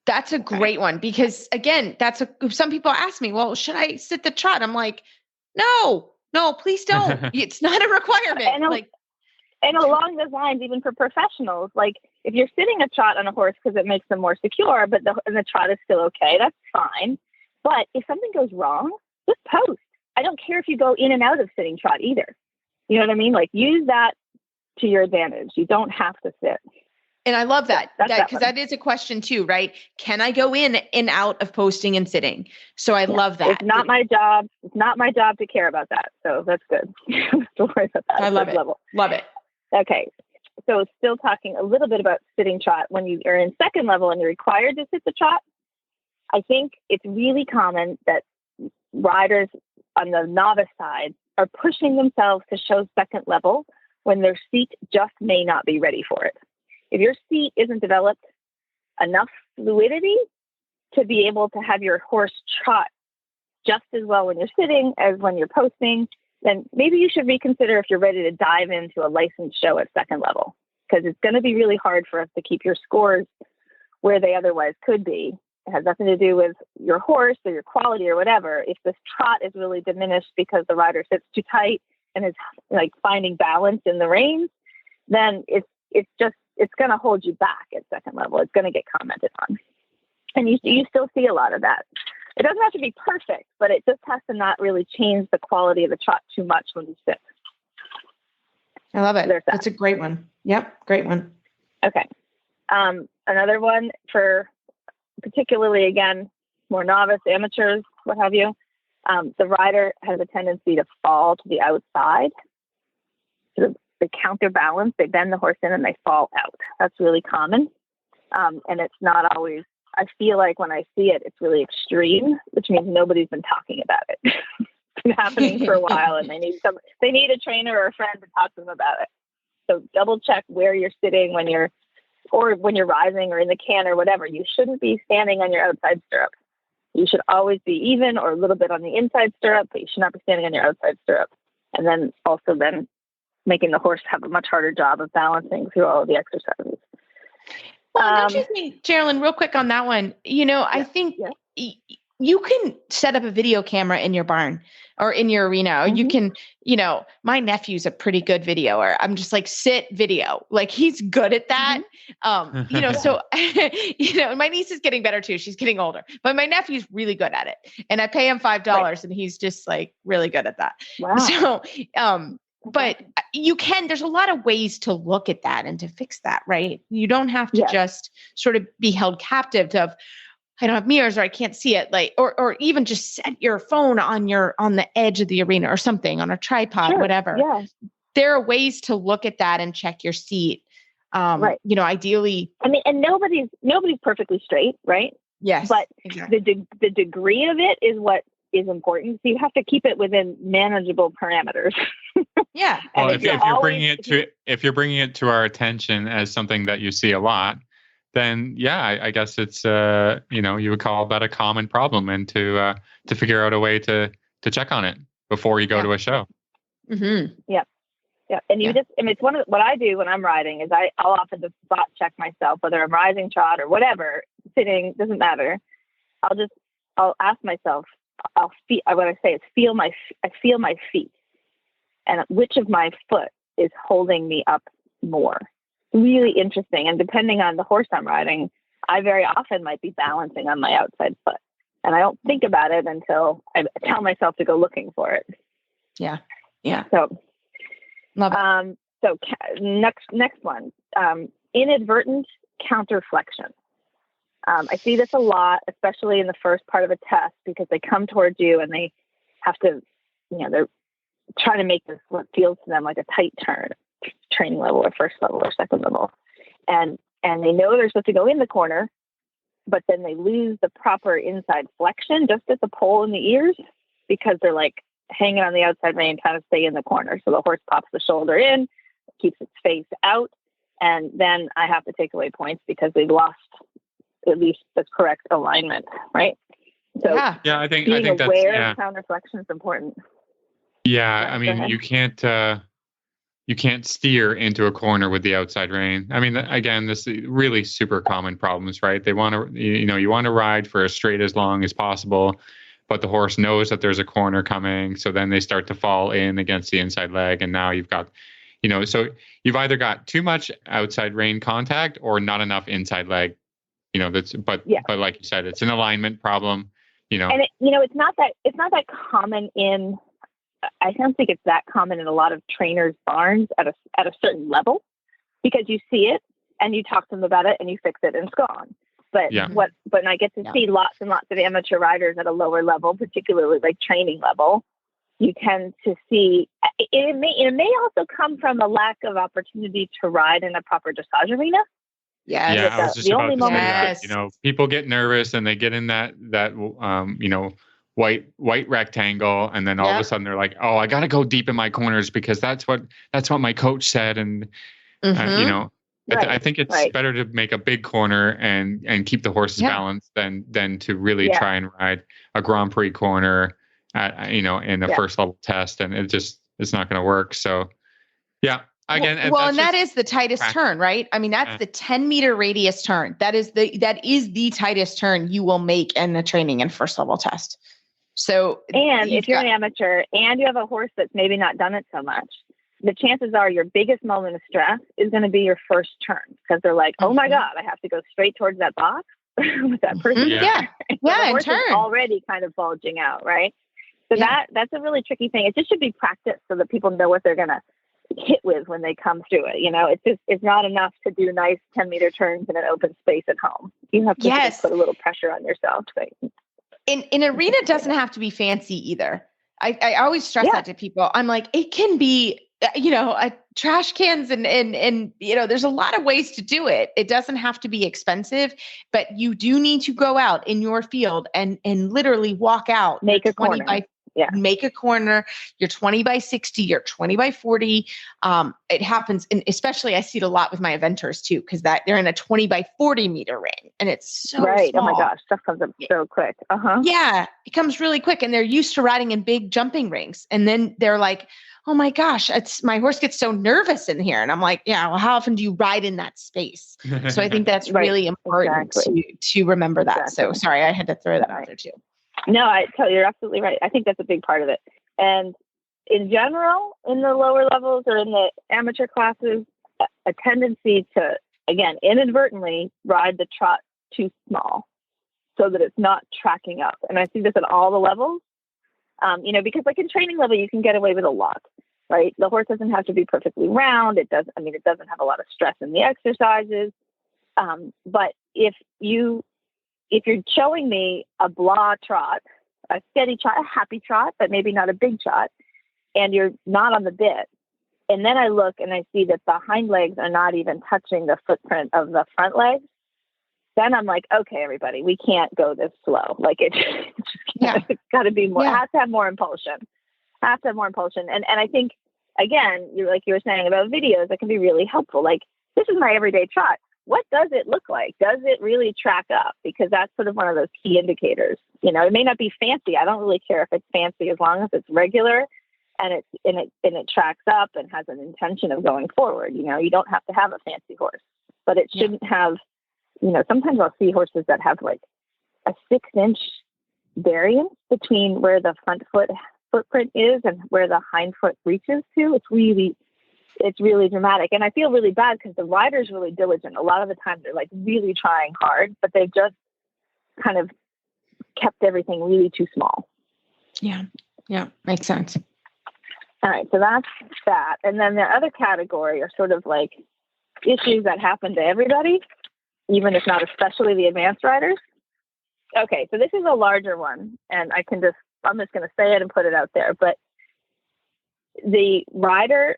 That's a great one because, again, some people ask me, well, should I sit the trot? I'm like, No, please don't. It's not a requirement. And along those lines, even for professionals, like if you're sitting a trot on a horse because it makes them more secure, but the trot is still okay, that's fine. But if something goes wrong, just post. I don't care if you go in and out of sitting trot either. You know what I mean? Like use that to your advantage. You don't have to sit. And I love that because that is a question too, right? Can I go in and out of posting and sitting? So I love that. It's not my job. It's not my job to care about that. So that's good. Don't worry about that. I love it. Love it. Okay. So still talking a little bit about sitting trot. When you are in second level and you're required to sit the trot, I think it's really common that riders on the novice side are pushing themselves to show second level when their seat just may not be ready for it. If your seat isn't developed enough fluidity to be able to have your horse trot just as well when you're sitting as when you're posting, then maybe you should reconsider if you're ready to dive into a licensed show at second level, because it's going to be really hard for us to keep your scores where they otherwise could be. It has nothing to do with your horse or your quality or whatever. If this trot is really diminished because the rider sits too tight and is like finding balance in the reins, then it's going to hold you back at second level. It's going to get commented on. And you still see a lot of that. It doesn't have to be perfect, but it just has to not really change the quality of the trot too much when you sit. I love it. That's a great one. Yep. Great one. Okay. Another one for particularly, again, more novice amateurs, what have you. The rider has a tendency to fall to the outside. So they counterbalance, they bend the horse in and they fall out. That's really common. And it's not always, I feel like when I see it, it's really extreme, which means nobody's been talking about it. It's been happening for a while and they need a trainer or a friend to talk to them about it. So double check where you're sitting when you're rising or in the can or whatever. You shouldn't be standing on your outside stirrup. You should always be even or a little bit on the inside stirrup, but you should not be standing on your outside stirrup. And then also making the horse have a much harder job of balancing through all of the exercises. Well, don't you think, Jaralyn, real quick on that one, I think you can set up a video camera in your barn or in your arena, or you can, my nephew's a pretty good videoer. I'm just like, sit video. Like he's good at that. So, my niece is getting better too. She's getting older, but my nephew's really good at it. And I pay him $5 and he's just like really good at that. Wow. So, but there's a lot of ways to look at that and to fix that, right? You don't have to just sort of be held captive to, I don't have mirrors or I can't see it, like, or even just set your phone on the edge of the arena or something on a tripod, whatever. Yeah. There are ways to look at that and check your seat. Ideally. I mean, and nobody's perfectly straight, right? Yes. But exactly. the degree of it is what is important. So you have to keep it within manageable parameters. Yeah. Well, if you're bringing it to our attention as something that you see a lot, then I guess it's you would call that a common problem, and to figure out a way to check on it before you go to a show. Mm-hmm. Yeah. Yeah. And it's one of what I do when I'm riding is I'll often just spot check myself, whether I'm rising trot or whatever, sitting, doesn't matter. I'll ask myself, I feel my feet and which of my foot is holding me up more. Really interesting. And depending on the horse I'm riding, I very often might be balancing on my outside foot. And I don't think about it until I tell myself to go looking for it. Yeah. Yeah. So, love it. So next one, inadvertent counterflexion. I see this a lot, especially in the first part of a test, because they come towards you and they have to, they're trying to make this what feels to them like a tight turn, training level or first level or second level. And they know they're supposed to go in the corner, but then they lose the proper inside flexion just at the pole in the ears because they're like hanging on the outside rein, trying to stay in the corner. So the horse pops the shoulder in, keeps its face out, and then I have to take away points because they've lost at least the correct alignment, right? So I think aware that's counterflexion is important. Yeah, I mean, you can't steer into a corner with the outside rein. I mean, again, this is really super common problems, right? They want to, you want to ride for as straight as long as possible. but the horse knows that there's a corner coming. So then they start to fall in against the inside leg. And now you've got, so you've either got too much outside rein contact or not enough inside leg, but like you said, it's an alignment problem, And it's not that common I don't think it's that common in a lot of trainers' barns at a certain level, because you see it and you talk to them about it and you fix it and it's gone. But when I get to see lots and lots of amateur riders at a lower level, particularly like training level, you tend to see it may also come from a lack of opportunity to ride in a proper dressage arena. Yes. Yeah, I was just about to say Yes. that. People get nervous and they get in that white rectangle, and then all of a sudden they're like, "Oh, I got to go deep in my corners because that's what my coach said." And I think it's better to make a big corner and keep the horses balanced than to really try and ride a Grand Prix corner in the first level test, and it's not going to work. So yeah. Again, and that is the tightest turn, right? I mean, that's the 10-meter radius turn. That is the tightest turn you will make in the training and first level test. So, and if you're an amateur and you have a horse that's maybe not done it so much, the chances are your biggest moment of stress is going to be your first turn, because they're like, "Oh my God, I have to go straight towards that box with that person." Yeah, the horse is already kind of bulging out, right? So that's a really tricky thing. It just should be practiced so that people know what they're going to hit with when they come through it. It's not enough to do nice 10-meter turns in an open space at home. You have to put a little pressure on yourself. In arena doesn't have to be fancy either. I always stress that to people. I'm like, it can be, trash cans and there's a lot of ways to do it. It doesn't have to be expensive, but you do need to go out in your field and literally walk out. Make a corner. Make a corner. You're 20 by 60, you're 20 by 40. It happens. And especially I see it a lot with my eventers too, because they're in a 20 by 40 meter ring, and it's so small. Oh my gosh. Stuff comes up so quick. Yeah. It comes really quick, and they're used to riding in big jumping rings. And then they're like, "Oh my gosh, my horse gets so nervous in here." And I'm like, "Yeah, well, how often do you ride in that space?" So I think that's really important to remember that. Exactly. So sorry, I had to throw that out there too. No, I tell you, you're absolutely right. I think that's a big part of it. And in general, in the lower levels or in the amateur classes, a tendency to, again, inadvertently ride the trot too small so that it's not tracking up. And I see this at all the levels, because like in training level, you can get away with a lot, right? The horse doesn't have to be perfectly round. It doesn't have a lot of stress in the exercises. But if you're showing me a blah trot, a steady trot, a happy trot, but maybe not a big trot, and you're not on the bit, and then I look and I see that the hind legs are not even touching the footprint of the front legs, then I'm like, okay, everybody, we can't go this slow. Like it's got to be more, it has to have more impulsion. And I think, again, you were saying about videos, that can be really helpful. Like, this is my everyday trot. What does it look like? Does it really track up? Because that's sort of one of those key indicators. It may not be fancy. I don't really care if it's fancy, as long as it's regular and it tracks up and has an intention of going forward. You don't have to have a fancy horse, but it shouldn't have, sometimes I'll see horses that have like a 6-inch variance between where the front footprint is and where the hind foot reaches to. It's really dramatic. And I feel really bad because the rider's really diligent. A lot of the time they're like really trying hard, but they've just kind of kept everything really too small. Yeah. Yeah. Makes sense. All right. So that's that. And then the other category are sort of like issues that happen to everybody, even if not especially the advanced riders. Okay. So this is a larger one, and I'm just going to say it and put it out there, but the rider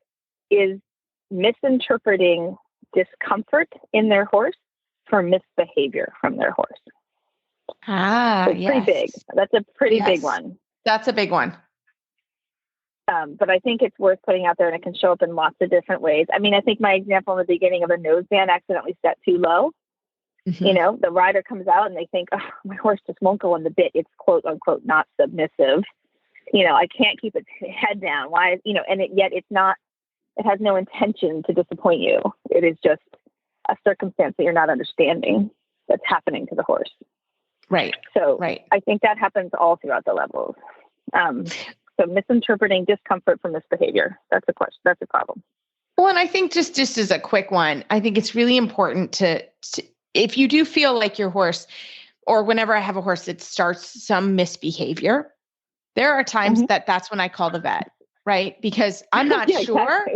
is misinterpreting discomfort in their horse for misbehavior from their horse. It's pretty big. That's a pretty big one. That's a big one. But I think it's worth putting out there, and it can show up in lots of different ways. I mean, I think my example in the beginning of a noseband accidentally set too low. Mm-hmm. The rider comes out and they think, "Oh, my horse just won't go on the bit. It's quote unquote not submissive. I can't keep its head down. Why? Yet it's not. It has no intention to disappoint you. It is just a circumstance that you're not understanding that's happening to the horse." Right. So right. I think that happens all throughout the levels. So misinterpreting discomfort for misbehavior, that's a question. That's a problem. Well, and I think just as a quick one, I think it's really important to if you do feel like your horse, or whenever I have a horse that starts some misbehavior, there are times that's when I call the vet, right? Because I'm not sure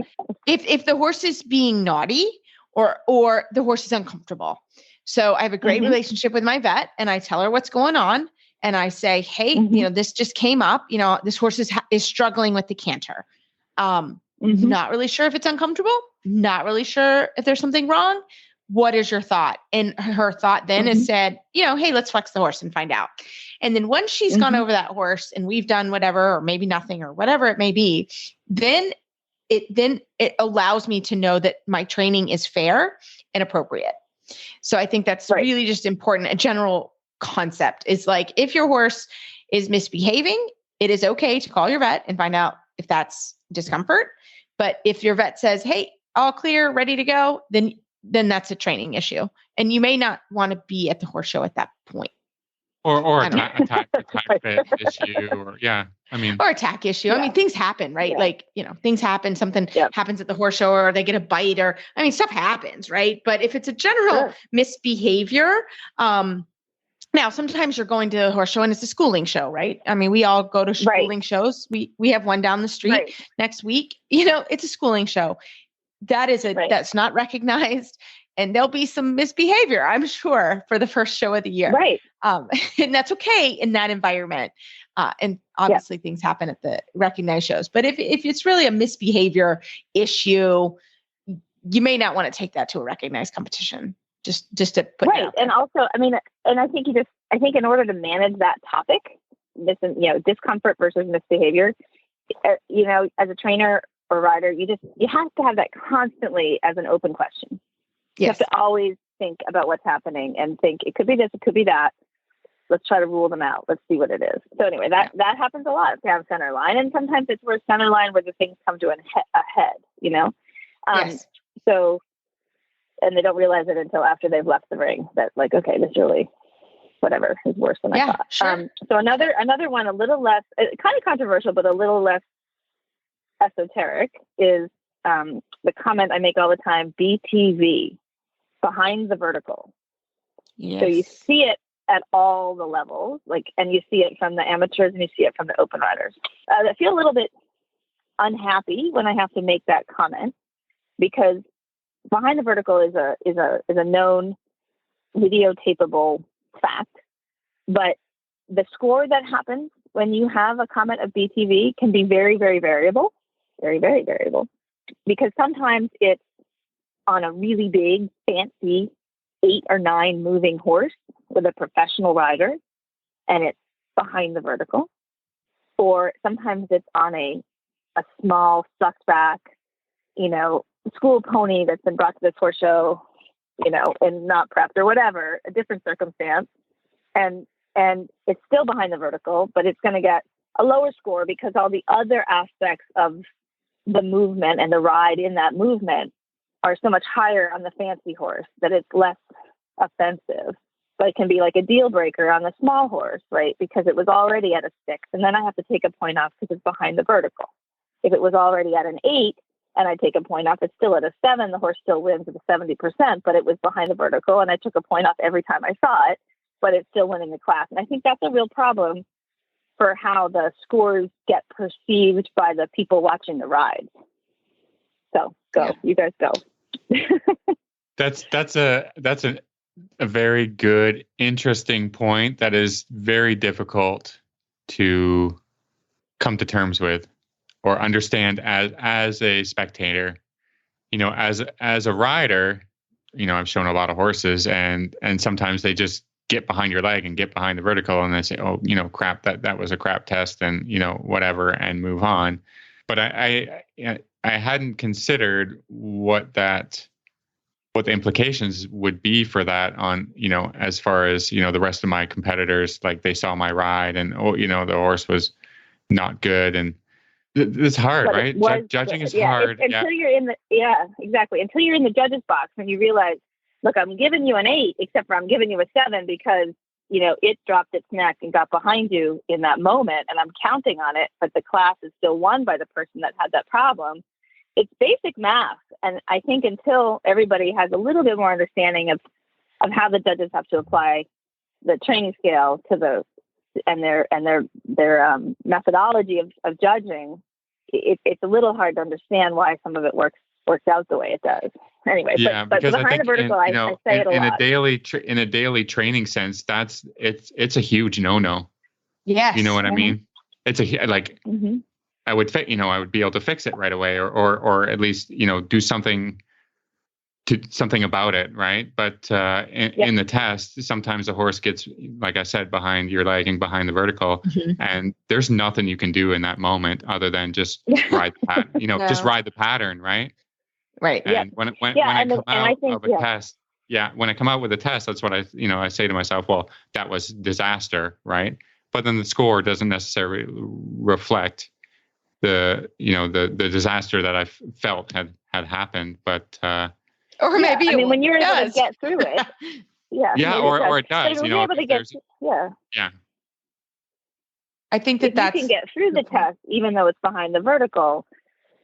if the horse is being naughty or the horse is uncomfortable. So I have a great relationship with my vet, and I tell her what's going on. And I say, hey, this just came up, this horse is struggling with the canter. Not really sure if it's uncomfortable. Not really sure if there's something wrong. What is your thought? And her thought then is said, hey, let's flex the horse and find out. And then once she's gone over that horse and we've done whatever, or maybe nothing, or whatever it may be, then it allows me to know that my training is fair and appropriate. So I think that's really just important. A general concept is like, if your horse is misbehaving, it is okay to call your vet and find out if that's discomfort. But if your vet says, hey, all clear, ready to go, then that's a training issue. And you may not want to be at the horse show at that point. Or a tack fit issue, or or attack issue. I mean, things happen, right? Yeah. Like, things happen, something happens at the horse show, or they get a bite, or, stuff happens, right? But if it's a general misbehavior, now sometimes you're going to a horse show and it's a schooling show, right? I mean, we all go to schooling shows. We have one down the street next week, it's a schooling show. That is that's not recognized. And there'll be some misbehavior, I'm sure, for the first show of the year. Right. And that's okay in that environment. And obviously things happen at the recognized shows. But if it's really a misbehavior issue, you may not want to take that to a recognized competition. Just to put it out there. And also, and I think in order to manage that topic, discomfort versus misbehavior, as a trainer or rider, you have to have that constantly as an open question. You have to always think about what's happening and think it could be this, it could be that. Let's try to rule them out. Let's see what it is. So anyway, that happens a lot if you have center line, and sometimes it's where center line where the things come to a head. So, and they don't realize it until after they've left the ring that, like, okay, this really, whatever, is worse than I thought. Sure. So another one, a little less, kind of controversial, but a little less esoteric, is the comment I make all the time: BTV, behind the vertical. Yes. So you see it at all the levels, and you see it from the amateurs and you see it from the open riders. I feel a little bit unhappy when I have to make that comment, because behind the vertical is a known videotapable fact, but the score that happens when you have a comment of BTV can be very, very variable, very, very variable, because sometimes it's on a really big, fancy 8 or 9 moving horse with a professional rider, and it's behind the vertical. Or sometimes it's on a small sucked back, school pony that's been brought to this horse show, and not prepped or whatever, a different circumstance. And it's still behind the vertical, but it's going to get a lower score because all the other aspects of the movement and the ride in that movement are so much higher on the fancy horse that it's less offensive. But it can be like a deal breaker on the small horse, right? Because it was already at a 6, and then I have to take a point off because it's behind the vertical. If it was already at an 8 and I take a point off, it's still at a 7, the horse still wins with a 70%, but it was behind the vertical, and I took a point off every time I saw it, but it's still winning the class. And I think that's a real problem for how the scores get perceived by the people watching the rides. So you guys go. That's a very good, interesting point that is very difficult to come to terms with or understand as a spectator. As a rider, I've shown a lot of horses, and sometimes they just get behind your leg and get behind the vertical, and they say, oh, crap, that was a crap test, and whatever, and move on. But I hadn't considered what the implications would be for that on, as far as, the rest of my competitors, like they saw my ride and, the horse was not good. And it's hard, right? Judging is hard. Until you're in exactly. Until you're in the judge's box and you realize, look, I'm giving you an 8, except for I'm giving you a 7 because it dropped its neck and got behind you in that moment, and I'm counting on it, but the class is still won by the person that had that problem. It's basic math. And I think until everybody has a little bit more understanding of how the judges have to apply the training scale to their methodology of judging, it's a little hard to understand why some of it works out the way it does. Anyway, yeah, but behind the vertical, I say it a lot. In a daily training sense, it's a huge no-no. Yes. You know what I mean? It's I would I would be able to fix it right away, or at least do something about it, right? But in the test, sometimes the horse gets, like I said, you're lagging behind the vertical, and there's nothing you can do in that moment other than just ride the pattern, just ride the pattern, right? Right. And when I come out of a test, when I come out with a test, that's what I say to myself, well, that was disaster, right? But then the score doesn't necessarily reflect the disaster that I felt had happened, but or maybe when you're able to get through it, or it does, but able to get I think if you can get through the test, even though it's behind the vertical,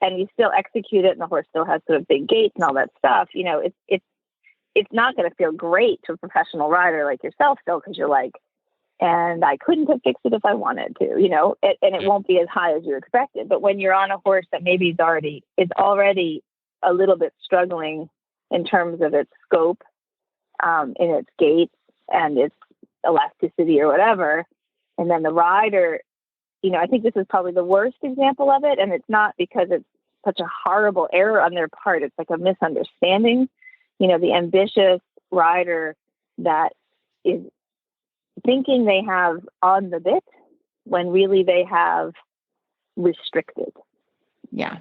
and you still execute it, and the horse still has sort of big gaits and all that stuff, it's not going to feel great to a professional rider like yourself still, because you're like, and I couldn't have fixed it if I wanted to, and it won't be as high as you expected. But when you're on a horse that maybe is already a little bit struggling in terms of its scope, in its gaits and its elasticity or whatever, and then the rider, I think this is probably the worst example of it, and it's not because it's such a horrible error on their part. It's like a misunderstanding. The ambitious rider that is thinking they have on the bit when really they have restricted. Yeah.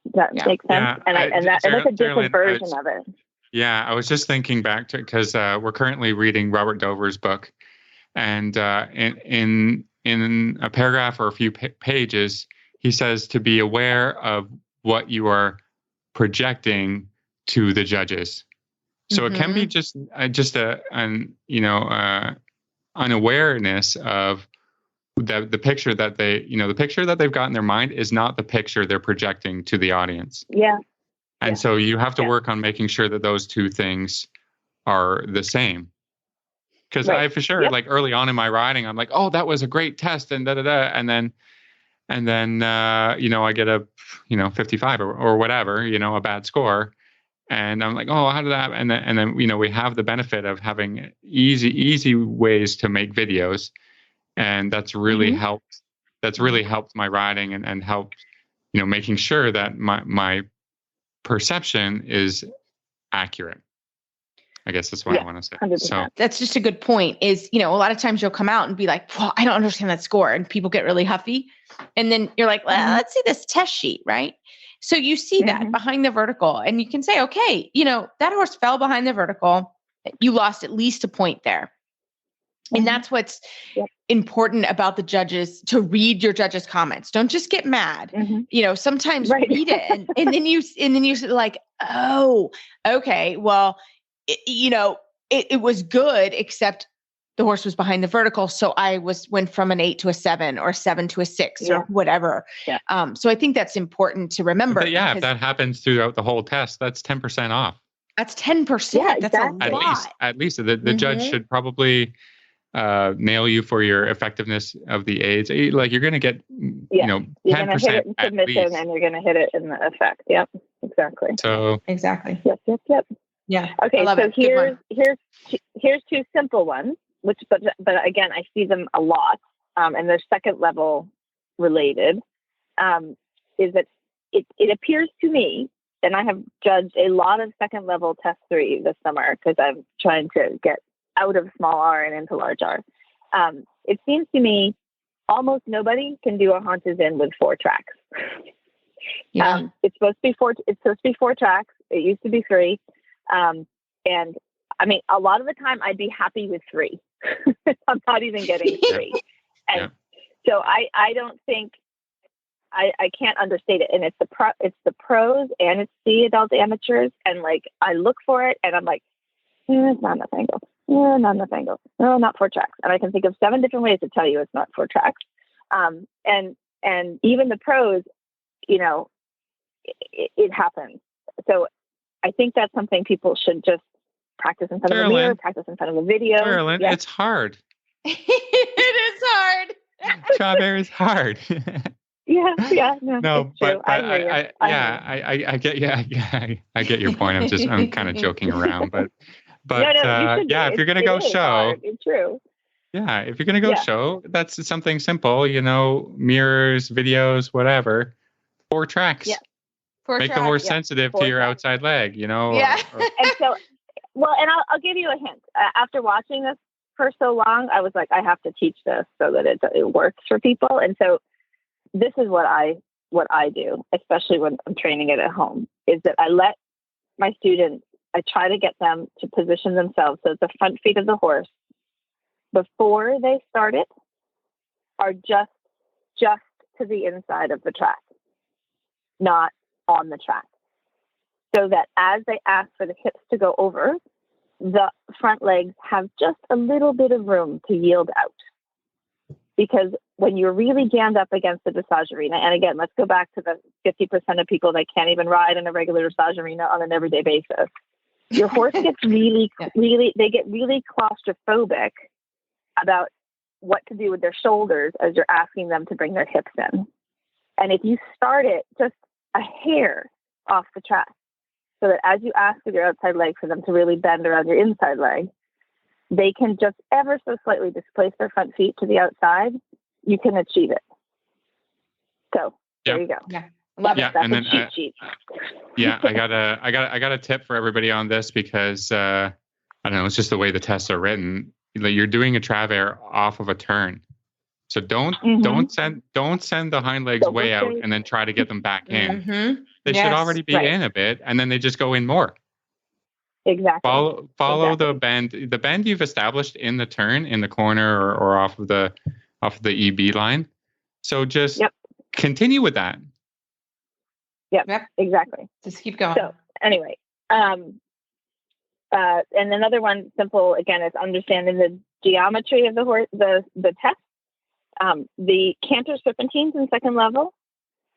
Does that make sense? Yeah, and that's a different version of it. Yeah, I was just thinking back to, because we're currently reading Robert Dover's book, and in a paragraph or a few pages, he says to be aware of what you are projecting to the judges. So it can be just unawareness of the picture that the picture that they've got in their mind is not the picture they're projecting to the audience. Yeah. And so you have to work on making sure that those two things are the same. Because I, for sure, like early on in my riding, I'm like, oh, that was a great test, and and then I get a 55 or whatever, a bad score, and I'm like, oh, how did that? And then we have the benefit of having easy ways to make videos, and that's really helped. That's really helped my riding and helped making sure that my perception is accurate. I guess that's what I want to say. 100%. So that's just a good point is, a lot of times you'll come out and be like, well, I don't understand that score. And people get really huffy. And then you're like, well, let's see this test sheet, right? So you see that behind the vertical, and you can say, okay, that horse fell behind the vertical. You lost at least a point there. And that's what's important about the judges, to read your judges' comments. Don't just get mad. Sometimes read it. And then you like, oh, okay, well, it was good, except the horse was behind the vertical. So I went from an 8 to a 7 or a 7 to a 6 or whatever. Yeah. So I think that's important to remember. But if that happens throughout the whole test, that's 10% off. That's 10%. Yeah, that's a lot. At least the judge should probably nail you for your effectiveness of the aids. Like you're going to get, 10% you're going to hit it in submission, and you're going to hit it in the effect. Yep, exactly. So exactly. Yep. Yeah. Okay. So here's two simple ones, but again, I see them a lot, and they're second level related. Is that it appears to me, and I have judged a lot of second level test 3 this summer because I'm trying to get out of small R and into large R. It seems to me almost nobody can do a haunches in with 4 tracks. It's supposed to be 4. It's supposed to be 4 tracks. It used to be 3. And I mean, a lot of the time I'd be happy with 3. I'm not even getting 3. And so I don't think I can't understate it. And it's the pros and it's the adult amateurs. And like, I look for it and I'm like, it's not enough angle. not enough angle. No, not 4 tracks. And I can think of 7 different ways to tell you it's not 4 tracks. And even the pros, it happens. So I think that's something people should just practice in front of a mirror, practice in front of a video. Jaralyn, Yes. it's hard. It is hard. Strawberry is hard. Yeah. No, but I hear you. I get I get your point. I'm kind of joking around, but if you're gonna go show, it's true. Yeah, if you're gonna go show, that's something simple. Mirrors, videos, whatever. 4 tracks. Yeah. Make the horse sensitive to your outside leg. Yeah. And so, and I'll give you a hint. After watching this for so long, I was like, I have to teach this so that it works for people. And so, this is what I do, especially when I'm training it at home, is that I let my students, I try to get them to position themselves so that the front feet of the horse, before they start it, are just to the inside of the track, not on the track. So that as they ask for the hips to go over, the front legs have just a little bit of room to yield out. Because when you're really jammed up against the dressage arena, and again, let's go back to the 50% of people that can't even ride in a regular dressage arena on an everyday basis. Your horse gets really claustrophobic about what to do with their shoulders as you're asking them to bring their hips in. And if you start it just a hair off the track, so that as you ask with your outside leg for them to really bend around your inside leg, they can just ever so slightly displace their front feet to the outside, you can achieve it. So there you go. Yeah. Love it. That's and then cheat sheet. I got a tip for everybody on this because I don't know, it's just the way the tests are written. You're doing a travers off of a turn. So don't send the hind legs way out and then try to get them back in. Mm-hmm. They should already be in a bit, and then they just go in more. Exactly. Follow the bend. The bend you've established in the turn, in the corner, or off of the EB line. So just continue with that. Yep. Exactly. Just keep going. So anyway, and another one, simple again, is understanding the geometry of the horse. The test. The canter serpentines in second level.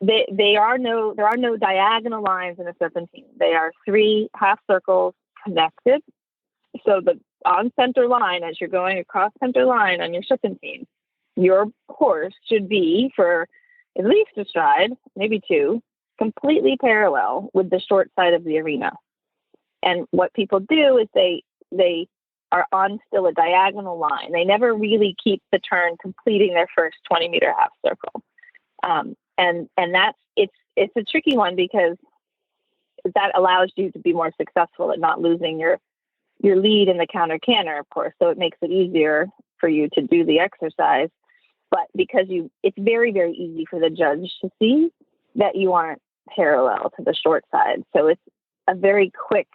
There are no diagonal lines in a serpentine. They are 3 half circles connected. So the on center line, as you're going across center line on your serpentine, your horse should be, for at least a stride, maybe 2, completely parallel with the short side of the arena. And what people do is they are on still a diagonal line. They never really keep the turn completing their first 20-meter half circle. And that's, it's a tricky one because that allows you to be more successful at not losing your lead in the counter canter, of course. So it makes it easier for you to do the exercise. But because it's very, very easy for the judge to see that you aren't parallel to the short side. So it's a very quick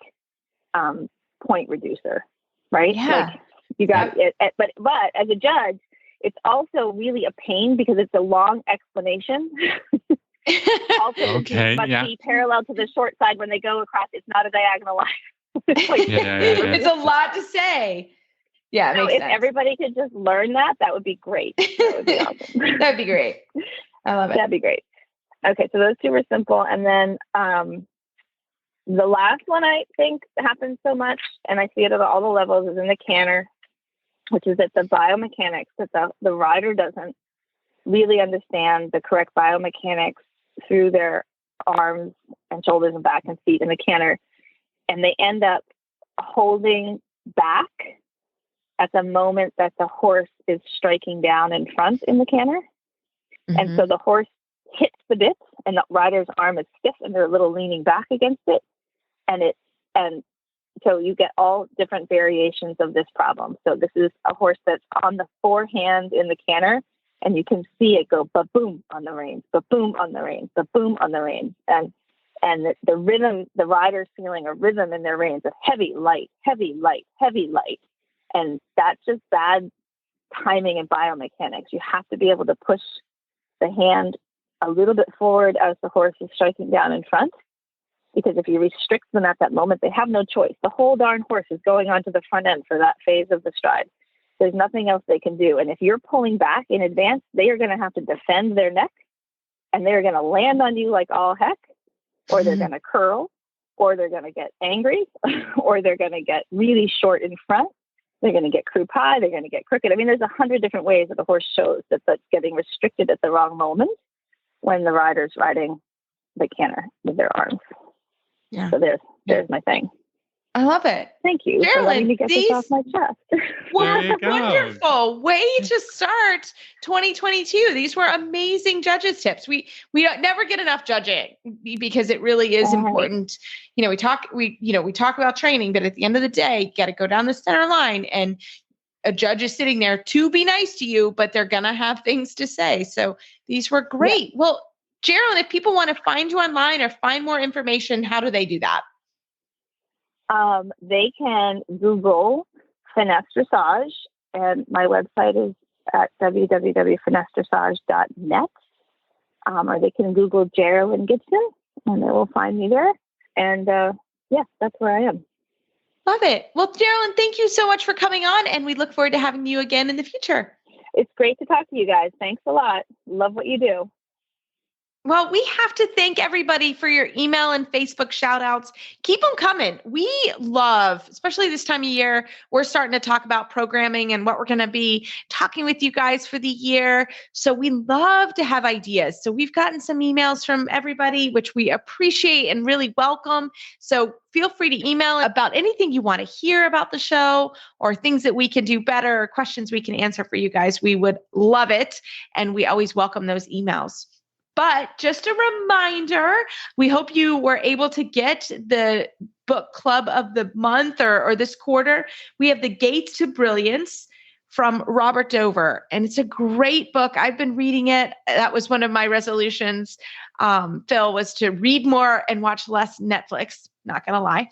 point reducer, right? Yeah. Like you got it. But as a judge, it's also really a pain because it's a long explanation. Also, must be parallel to the short side when they go across. It's not a diagonal line. It's a lot to say. Yeah, so makes if sense. everybody could just learn that would be great. That would be awesome. That'd be great. I love it. That'd be great. Okay, so those 2 were simple, and then the last one I think happens so much, and I see it at all the levels, is in the canter, which is that the biomechanics that the rider doesn't really understand the correct biomechanics through their arms and shoulders and back and feet in the canter. And they end up holding back at the moment that the horse is striking down in front in the canter. Mm-hmm. And so the horse hits the bit and the rider's arm is stiff and they're a little leaning back against it. And so you get all different variations of this problem. So this is a horse that's on the forehand in the canter, and you can see it go ba-boom on the reins, ba-boom on the reins, ba-boom on the reins. And the rhythm, the rider's feeling a rhythm in their reins of heavy, light, heavy, light, heavy, light. And that's just bad timing and biomechanics. You have to be able to push the hand a little bit forward as the horse is striking down in front. Because if you restrict them at that moment, they have no choice. The whole darn horse is going onto the front end for that phase of the stride. There's nothing else they can do. And if you're pulling back in advance, they are going to have to defend their neck, and they're going to land on you like all heck, or they're going to curl, or they're going to get angry, or they're going to get really short in front. They're going to get croup high. They're going to get crooked. I mean, there's 100 different ways that the horse shows that that's getting restricted at the wrong moment when the rider's riding the canter with their arms. Yeah. So there's my thing. I love it. Thank you for letting me get this off my chest. Wonderful way to start 2022. These were amazing judges' tips. We never get enough judging because it really is important. You know, we talk about training, but at the end of the day, you got to go down the center line, and a judge is sitting there to be nice to you, but they're gonna have things to say. So these were great. Yeah. Well, Jaralyn, if people want to find you online or find more information, how do they do that? They can Google Finesse Dressage, and my website is at www.finessedressage.net. Or they can Google Jaralyn Gibson, and they will find me there. And that's where I am. Love it. Well, Jaralyn, thank you so much for coming on, and we look forward to having you again in the future. It's great to talk to you guys. Thanks a lot. Love what you do. Well, we have to thank everybody for your email and Facebook shout outs. Keep them coming. We love, especially this time of year, we're starting to talk about programming and what we're going to be talking with you guys for the year. So we love to have ideas. So we've gotten some emails from everybody, which we appreciate and really welcome. So feel free to email about anything you want to hear about the show or things that we can do better or questions we can answer for you guys. We would love it. And we always welcome those emails. But just a reminder, we hope you were able to get the book club of the month or this quarter. We have The Gates to Brilliance from Robert Dover. And it's a great book. I've been reading it. That was one of my resolutions, Phil, was to read more and watch less Netflix. Not going to lie.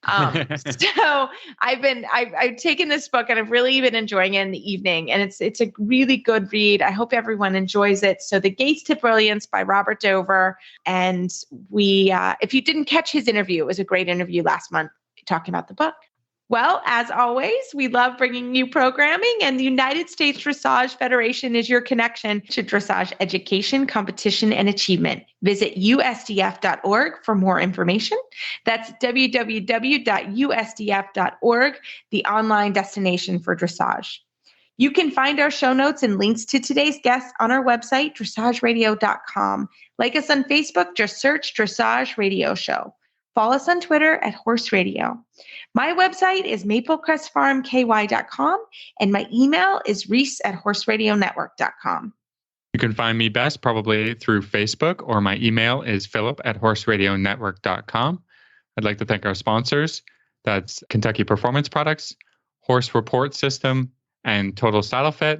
So I've taken this book and I've really been enjoying it in the evening, and it's a really good read. I hope everyone enjoys it. So The Gates to Brilliance by Robert Dover. And we, if you didn't catch his interview, it was a great interview last month talking about the book. Well, as always, we love bringing you programming, and the United States Dressage Federation is your connection to dressage education, competition, and achievement. Visit USDF.org for more information. That's www.usdf.org, the online destination for dressage. You can find our show notes and links to today's guests on our website, dressageradio.com. Like us on Facebook, just search Dressage Radio Show. Follow us on Twitter at Horse Radio. My website is maplecrestfarmky.com, and my email is reese@horseradionetwork.com. You can find me best probably through Facebook, or my email is philip@horseradionetwork.com. I'd like to thank our sponsors. That's Kentucky Performance Products, Horse Report System, and Total Saddle Fit.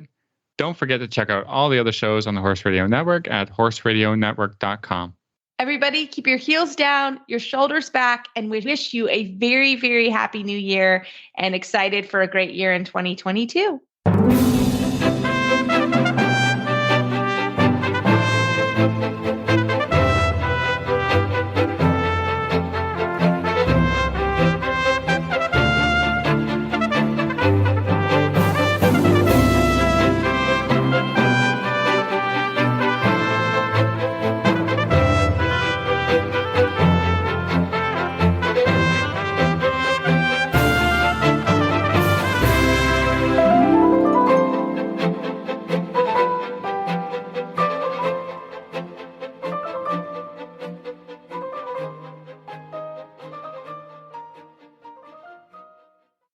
Don't forget to check out all the other shows on the Horse Radio Network at horseradionetwork.com. Everybody, keep your heels down, your shoulders back, and we wish you a very, very happy new year and excited for a great year in 2022.